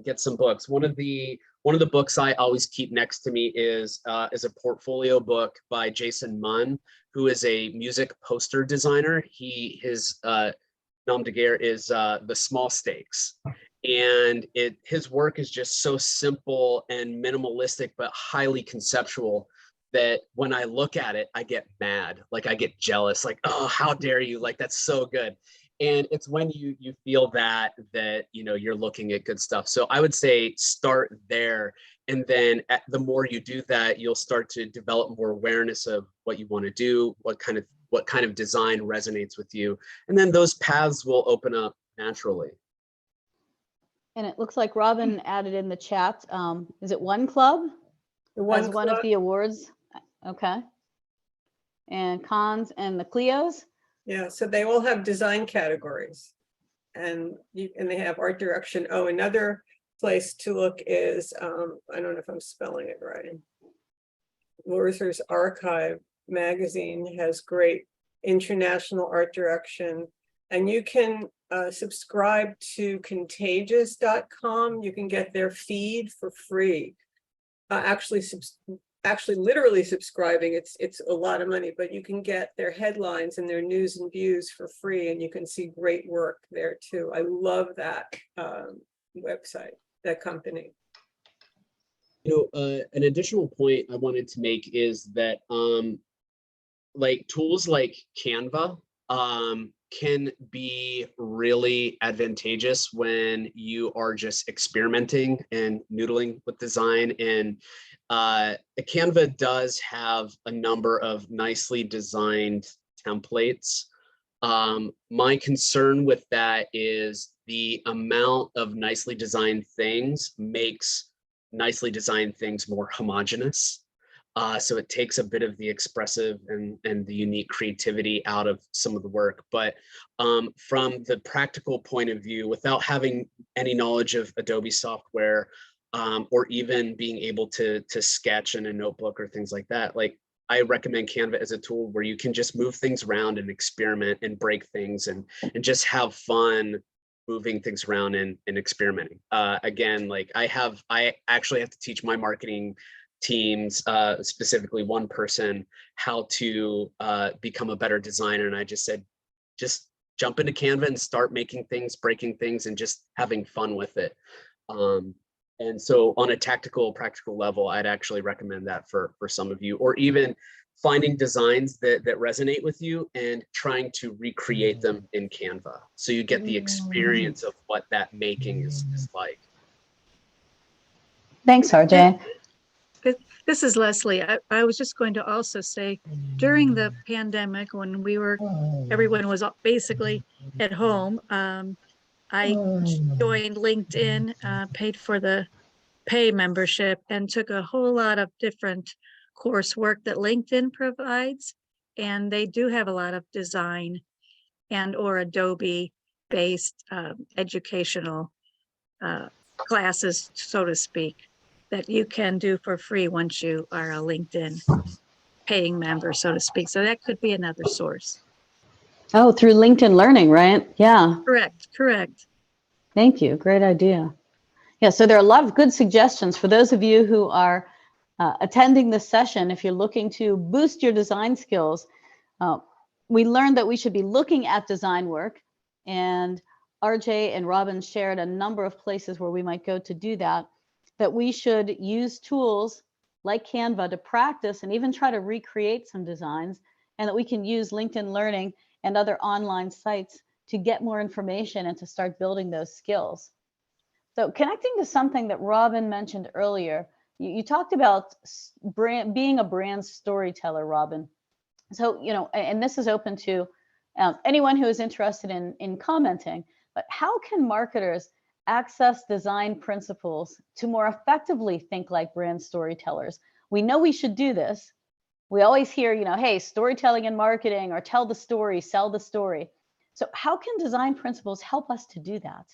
get some books. One of the books I always keep next to me is a portfolio book by Jason Munn, who is a music poster designer. His nom de guerre is The Small Stakes. And his work is just so simple and minimalistic, but highly conceptual, that when I look at it, I get mad. Like I get jealous, like, oh, how dare you? Like, that's so good. And it's when you feel that you're looking at good stuff. So I would say start there. And then the more you do that, you'll start to develop more awareness of what you want to do, what kind of design resonates with you. And then those paths will open up naturally. And it looks like Robin added in the chat. Is it One Club? As one of the awards. Okay. And Cons and the Clios. Yeah, so they all have design categories, and they have art direction. Oh, another place to look is I don't know if I'm spelling it right. Lorzer's Archive magazine has great international art direction, and you can subscribe to contagious.com. You can get their feed for free. Actually literally subscribing, it's a lot of money, but you can get their headlines and their news and views for free, and you can see great work there too. I love that website, that company. An additional point I wanted to make is that like tools like Canva can be really advantageous when you are just experimenting and noodling with design. And Canva does have a number of nicely designed templates. My concern with that is the amount of nicely designed things makes nicely designed things more homogeneous. So it takes a bit of the expressive and the unique creativity out of some of the work. But from the practical point of view, without having any knowledge of Adobe software, or even being able to sketch in a notebook or things like that, like I recommend Canva as a tool where you can just move things around and experiment and break things and just have fun moving things around and experimenting. Again, like I actually have to teach my marketing teams, specifically one person, how to become a better designer. And I just said, just jump into Canva and start making things, breaking things, and just having fun with it. And so on a tactical, practical level, I'd actually recommend that for some of you, or even finding designs that resonate with you and trying to recreate them in Canva. So you get the experience of what that making is like. Thanks, RJ. This is Leslie. I was just going to also say, during the pandemic, when everyone was basically at home, I joined LinkedIn, paid for the pay membership, and took a whole lot of different coursework that LinkedIn provides. And they do have a lot of design and or Adobe based educational classes, so to speak, that you can do for free once you are a LinkedIn paying member, so to speak. So that could be another source. Oh, through LinkedIn Learning, right? Yeah. Correct. Thank you. Great idea. Yeah, so there are a lot of good suggestions for those of you who are attending this session. If you're looking to boost your design skills, we learned that we should be looking at design work, and RJ and Robin shared a number of places where we might go to do that, that we should use tools like Canva to practice and even try to recreate some designs, and that we can use LinkedIn Learning and other online sites to get more information and to start building those skills. So connecting to something that Robin mentioned earlier, you talked about being a brand storyteller, Robin. So, and this is open to anyone who is interested in commenting, but how can marketers access design principles to more effectively think like brand storytellers we know we should do this. We always hear, you know, hey, storytelling and marketing, or tell the story, sell the story. So how can design principles help us to do that?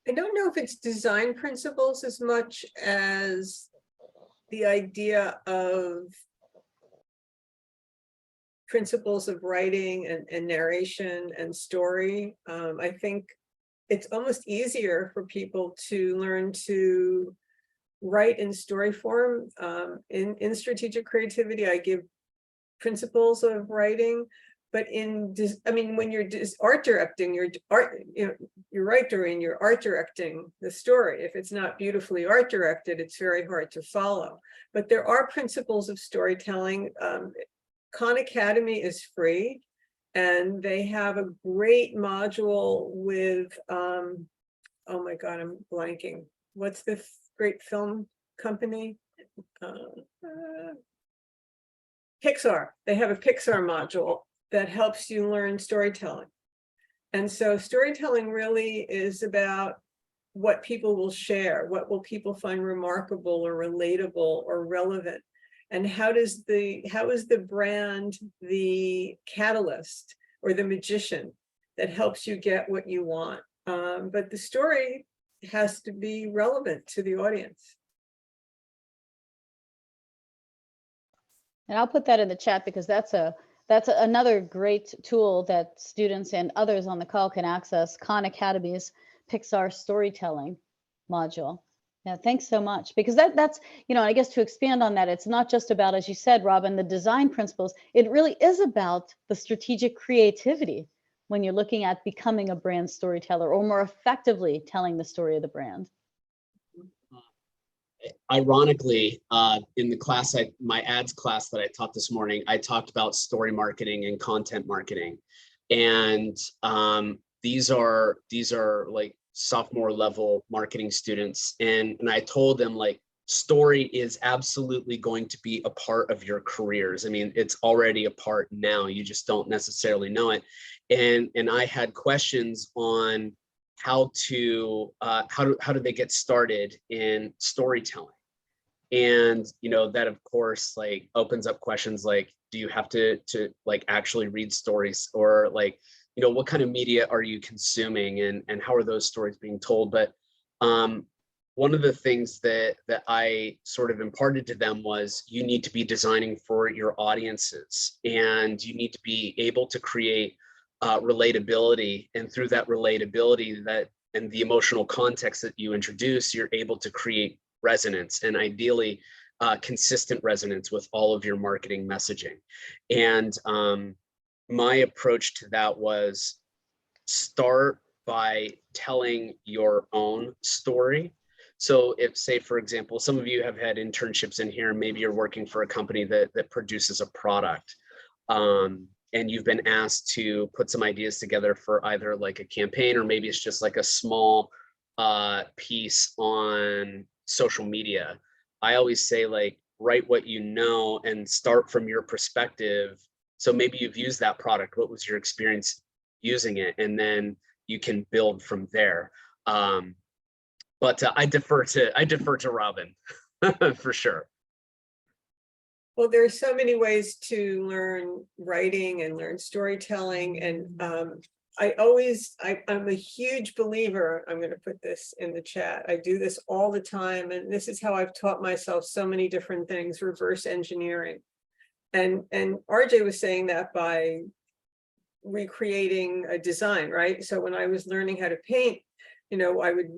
I don't know if it's design principles as much as the idea of principles of writing and narration and story. I think it's almost easier for people to learn to write in story form. In strategic creativity, I give principles of writing, but when you're art directing, you're right, Doreen, you're art directing the story. If it's not beautifully art directed, it's very hard to follow. But there are principles of storytelling. Khan Academy is free, and they have a great module with, oh my God, I'm blanking. What's the great film company? Pixar. They have a Pixar module that helps you learn storytelling. And so storytelling really is about what people will share, what will people find remarkable or relatable or relevant. And how is the brand the catalyst or the magician that helps you get what you want? But the story has to be relevant to the audience. And I'll put that in the chat, because that's another great tool that students and others on the call can access, Khan Academy's Pixar storytelling module. Yeah, thanks so much. Because that's, you know, I guess to expand on that, it's not just about, as you said, Robin, the design principles. It really is about the strategic creativity when you're looking at becoming a brand storyteller, or more effectively telling the story of the brand. Ironically, in the class, my ads class that I taught this morning, I talked about story marketing and content marketing. And these are like sophomore level marketing students. And I told them, like, story is absolutely going to be a part of your careers. I mean, it's already a part now. You just don't necessarily know it. And I had questions on how do they get started in storytelling. And, you know, that of course, like, opens up questions like, do you have to like actually read stories, or like, you know, what kind of media are you consuming, and how are those stories being told? But one of the things that I sort of imparted to them was, you need to be designing for your audiences, and you need to be able to create relatability, and through that relatability and the emotional context that you introduce, you're able to create resonance, and ideally consistent resonance with all of your marketing messaging. And my approach to that was, start by telling your own story. So if, say, for example, some of you have had internships in here, maybe you're working for a company that produces a product. And you've been asked to put some ideas together for either like a campaign, or maybe it's just like a small piece on social media. I always say, like, write what you know and start from your perspective. So maybe you've used that product. What was your experience using it? And then you can build from there. But I defer to Robin for sure. Well, there are so many ways to learn writing and learn storytelling. And I'm a huge believer, I'm going to put this in the chat. I do this all the time. And this is how I've taught myself so many different things, reverse engineering. And RJ was saying that by recreating a design, right? So when I was learning how to paint, you know, I would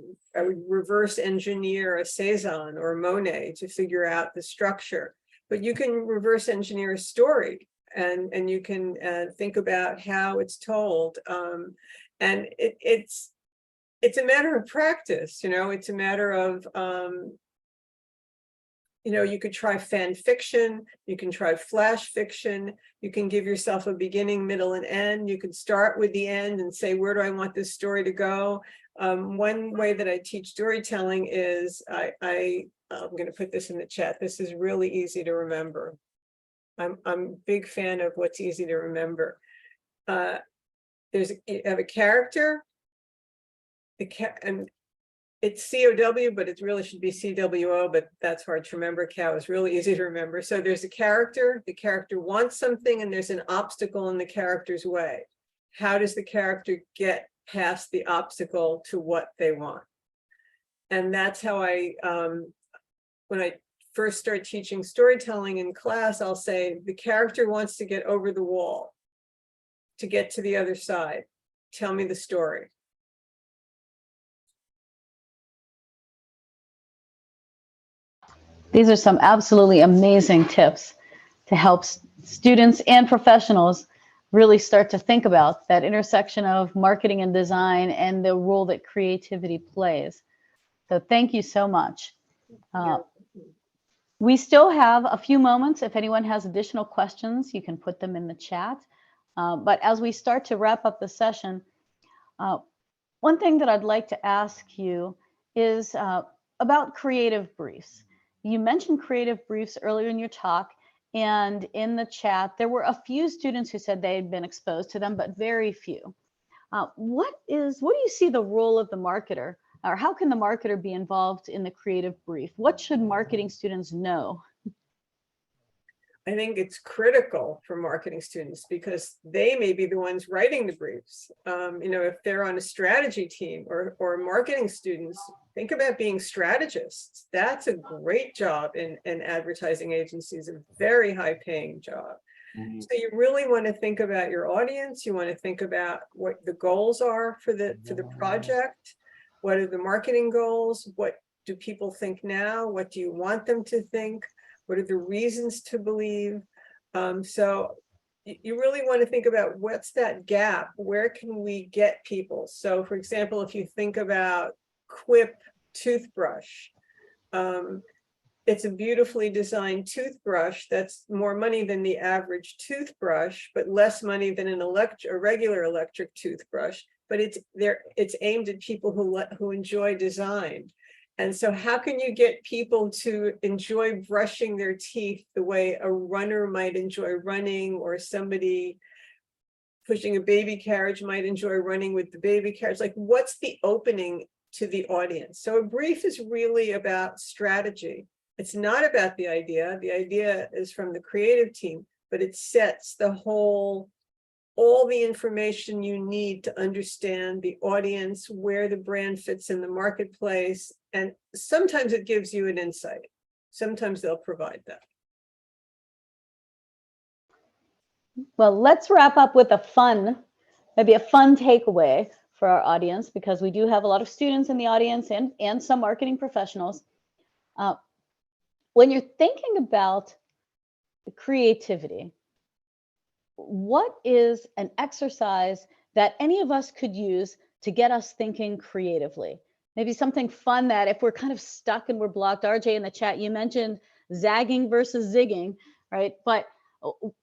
reverse engineer a Cezanne or a Monet to figure out the structure. But you can reverse engineer a story, and you can think about how it's told. And it's a matter of practice, you know, it's a matter of, you know, you could try fan fiction, you can try flash fiction, you can give yourself a beginning, middle, and end. You could start with the end and say, where do I want this story to go? One way that I teach storytelling is I'm going to put this in the chat. This is really easy to remember. I'm a big fan of what's easy to remember. You have a character, and it's COW, but it really should be CWO, but that's hard to remember. Cow is really easy to remember. So there's a character, the character wants something, and there's an obstacle in the character's way. How does the character get past the obstacle to what they want? And that's how when I first start teaching storytelling in class, I'll say, the character wants to get over the wall, to get to the other side. Tell me the story. These are some absolutely amazing tips to help students and professionals really start to think about that intersection of marketing and design and the role that creativity plays. So thank you so much. We still have a few moments. If anyone has additional questions, you can put them in the chat. But as we start to wrap up the session, one thing that I'd like to ask you is about creative briefs. You mentioned creative briefs earlier in your talk, and in the chat, there were a few students who said they had been exposed to them, but very few. What do you see the role of the marketer, or how can the marketer be involved in the creative brief? What should marketing students know? I think it's critical for marketing students because they may be the ones writing the briefs. If they're on a strategy team or marketing students, think about being strategists. That's a great job in advertising agencies, a very high paying job. So you really want to think about your audience. You want to think about what the goals are for the project. What are the marketing goals? What do people think now? What do you want them to think? What are the reasons to believe? So you really want to think about what's that gap? Where can we get people? So for example, if you think about Quip toothbrush, it's a beautifully designed toothbrush that's more money than the average toothbrush, but less money than a regular electric toothbrush. But it's aimed at people who enjoy design. And so how can you get people to enjoy brushing their teeth the way a runner might enjoy running, or somebody pushing a baby carriage might enjoy running with the baby carriage? Like, what's the opening to the audience? So a brief is really about strategy. It's not about the idea. The idea is from the creative team, but it sets all the information you need to understand the audience, where the brand fits in the marketplace. And sometimes it gives you an insight. Sometimes they'll provide that. Well, let's wrap up with maybe a fun takeaway for our audience, because we do have a lot of students in the audience and some marketing professionals. When you're thinking about creativity, what is an exercise that any of us could use to get us thinking creatively? Maybe something fun that if we're kind of stuck and we're blocked. RJ, in the chat, you mentioned zagging versus zigging, right? But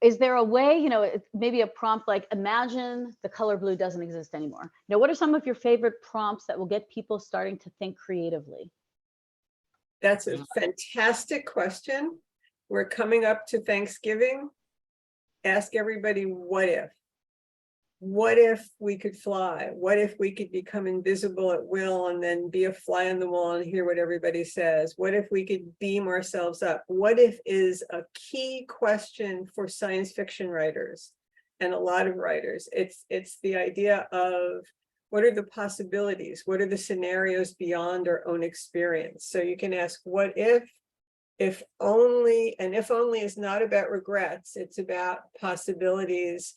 is there a way, maybe a prompt like, imagine the color blue doesn't exist anymore. What are some of your favorite prompts that will get people starting to think creatively? That's a fantastic question. We're coming up to Thanksgiving. Ask everybody, what if? What if we could fly? What if we could become invisible at will and then be a fly on the wall and hear what everybody says? What if we could beam ourselves up? What if is a key question for science fiction writers and a lot of writers. It's the idea of what are the possibilities? What are the scenarios beyond our own experience? So you can ask, what if only, and if only is not about regrets, it's about possibilities.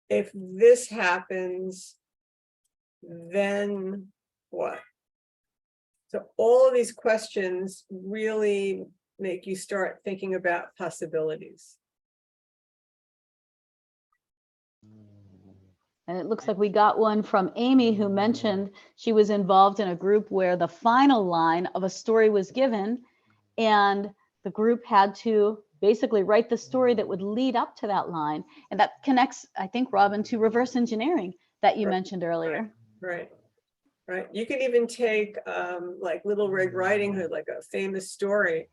If this happens, then what? So all of these questions really make you start thinking about possibilities. And it looks like we got one from Amy, who mentioned she was involved in a group where the final line of a story was given and the group had to basically write the story that would lead up to that line. And that connects, I think, Robin, to reverse engineering that you mentioned earlier. Right. You can even take like Little Red Riding Hood, like a famous story,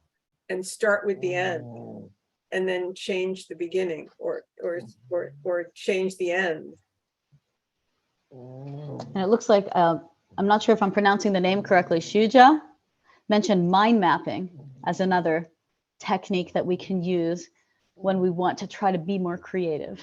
and start with the end and then change the beginning or change the end. And it looks like I'm not sure if I'm pronouncing the name correctly, Shuja, mentioned mind mapping as another technique that we can use when we want to try to be more creative.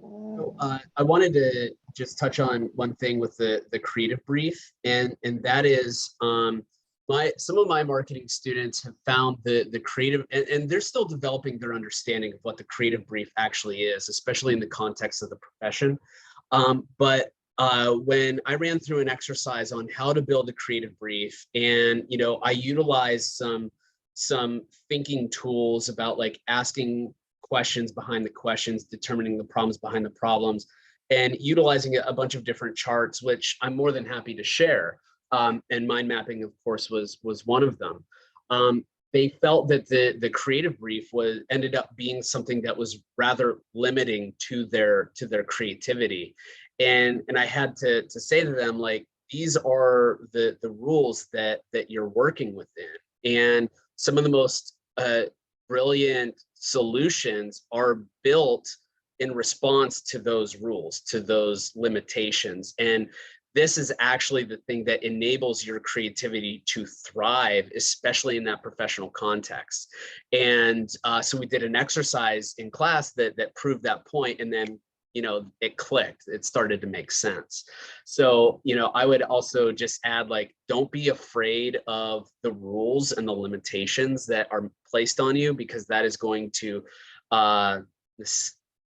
So, I wanted to just touch on one thing with the creative brief, and that is some of my marketing students have found the creative, and they're still developing their understanding of what the creative brief actually is, especially in the context of the profession. But when I ran through an exercise on how to build a creative brief, and I utilized some thinking tools about like asking questions behind the questions, determining the problems behind the problems, and utilizing a bunch of different charts, which I'm more than happy to share. And mind mapping, of course, was one of them. They felt that the creative brief ended up being something that was rather limiting to their creativity, and I had to say to them, like, these are the rules that you're working within, and some of the most brilliant solutions are built in response to those rules, to those limitations. And this is actually the thing that enables your creativity to thrive, especially in that professional context. And so we did an exercise in class that proved that point, and then it clicked. It started to make sense. So, I would also just add, like, don't be afraid of the rules and the limitations that are placed on you, because that is going to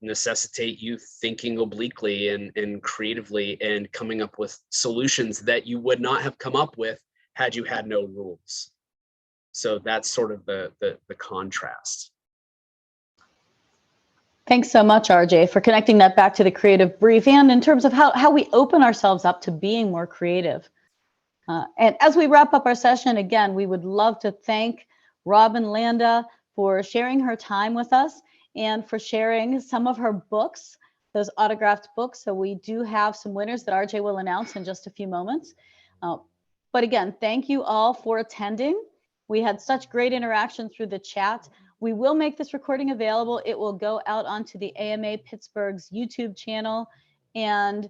necessitate you thinking obliquely and creatively and coming up with solutions that you would not have come up with had you had no rules. So that's sort of the contrast. Thanks so much, RJ, for connecting that back to the creative brief and in terms of how we open ourselves up to being more creative. And as we wrap up our session, again, we would love to thank Robin Landa for sharing her time with us and for sharing some of her books, those autographed books. So we do have some winners that RJ will announce in just a few moments. But again, thank you all for attending. We had such great interaction through the chat. We will make this recording available. It will go out onto the AMA Pittsburgh's YouTube channel. And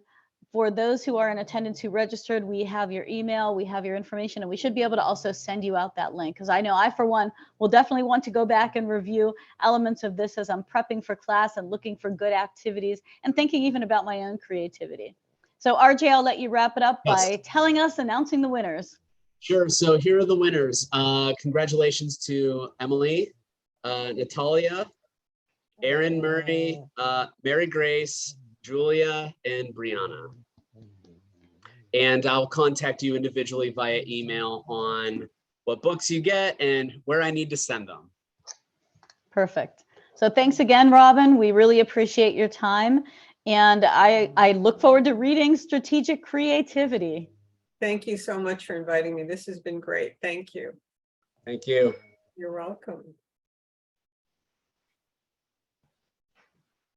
for those who are in attendance who registered, we have your email, we have your information, and we should be able to also send you out that link, because I know I, for one, will definitely want to go back and review elements of this as I'm prepping for class and looking for good activities and thinking even about my own creativity. So RJ, I'll let you wrap it up by telling us, announcing the winners. Sure. So here are the winners. Congratulations to Emily, Natalia, Erin Murray, Mary Grace, Julia, and Brianna. And I'll contact you individually via email on what books you get and where I need to send them. Perfect. So thanks again, Robin. We really appreciate your time. And I look forward to reading Strategic Creativity. Thank you so much for inviting me. This has been great. Thank you. Thank you. You're welcome.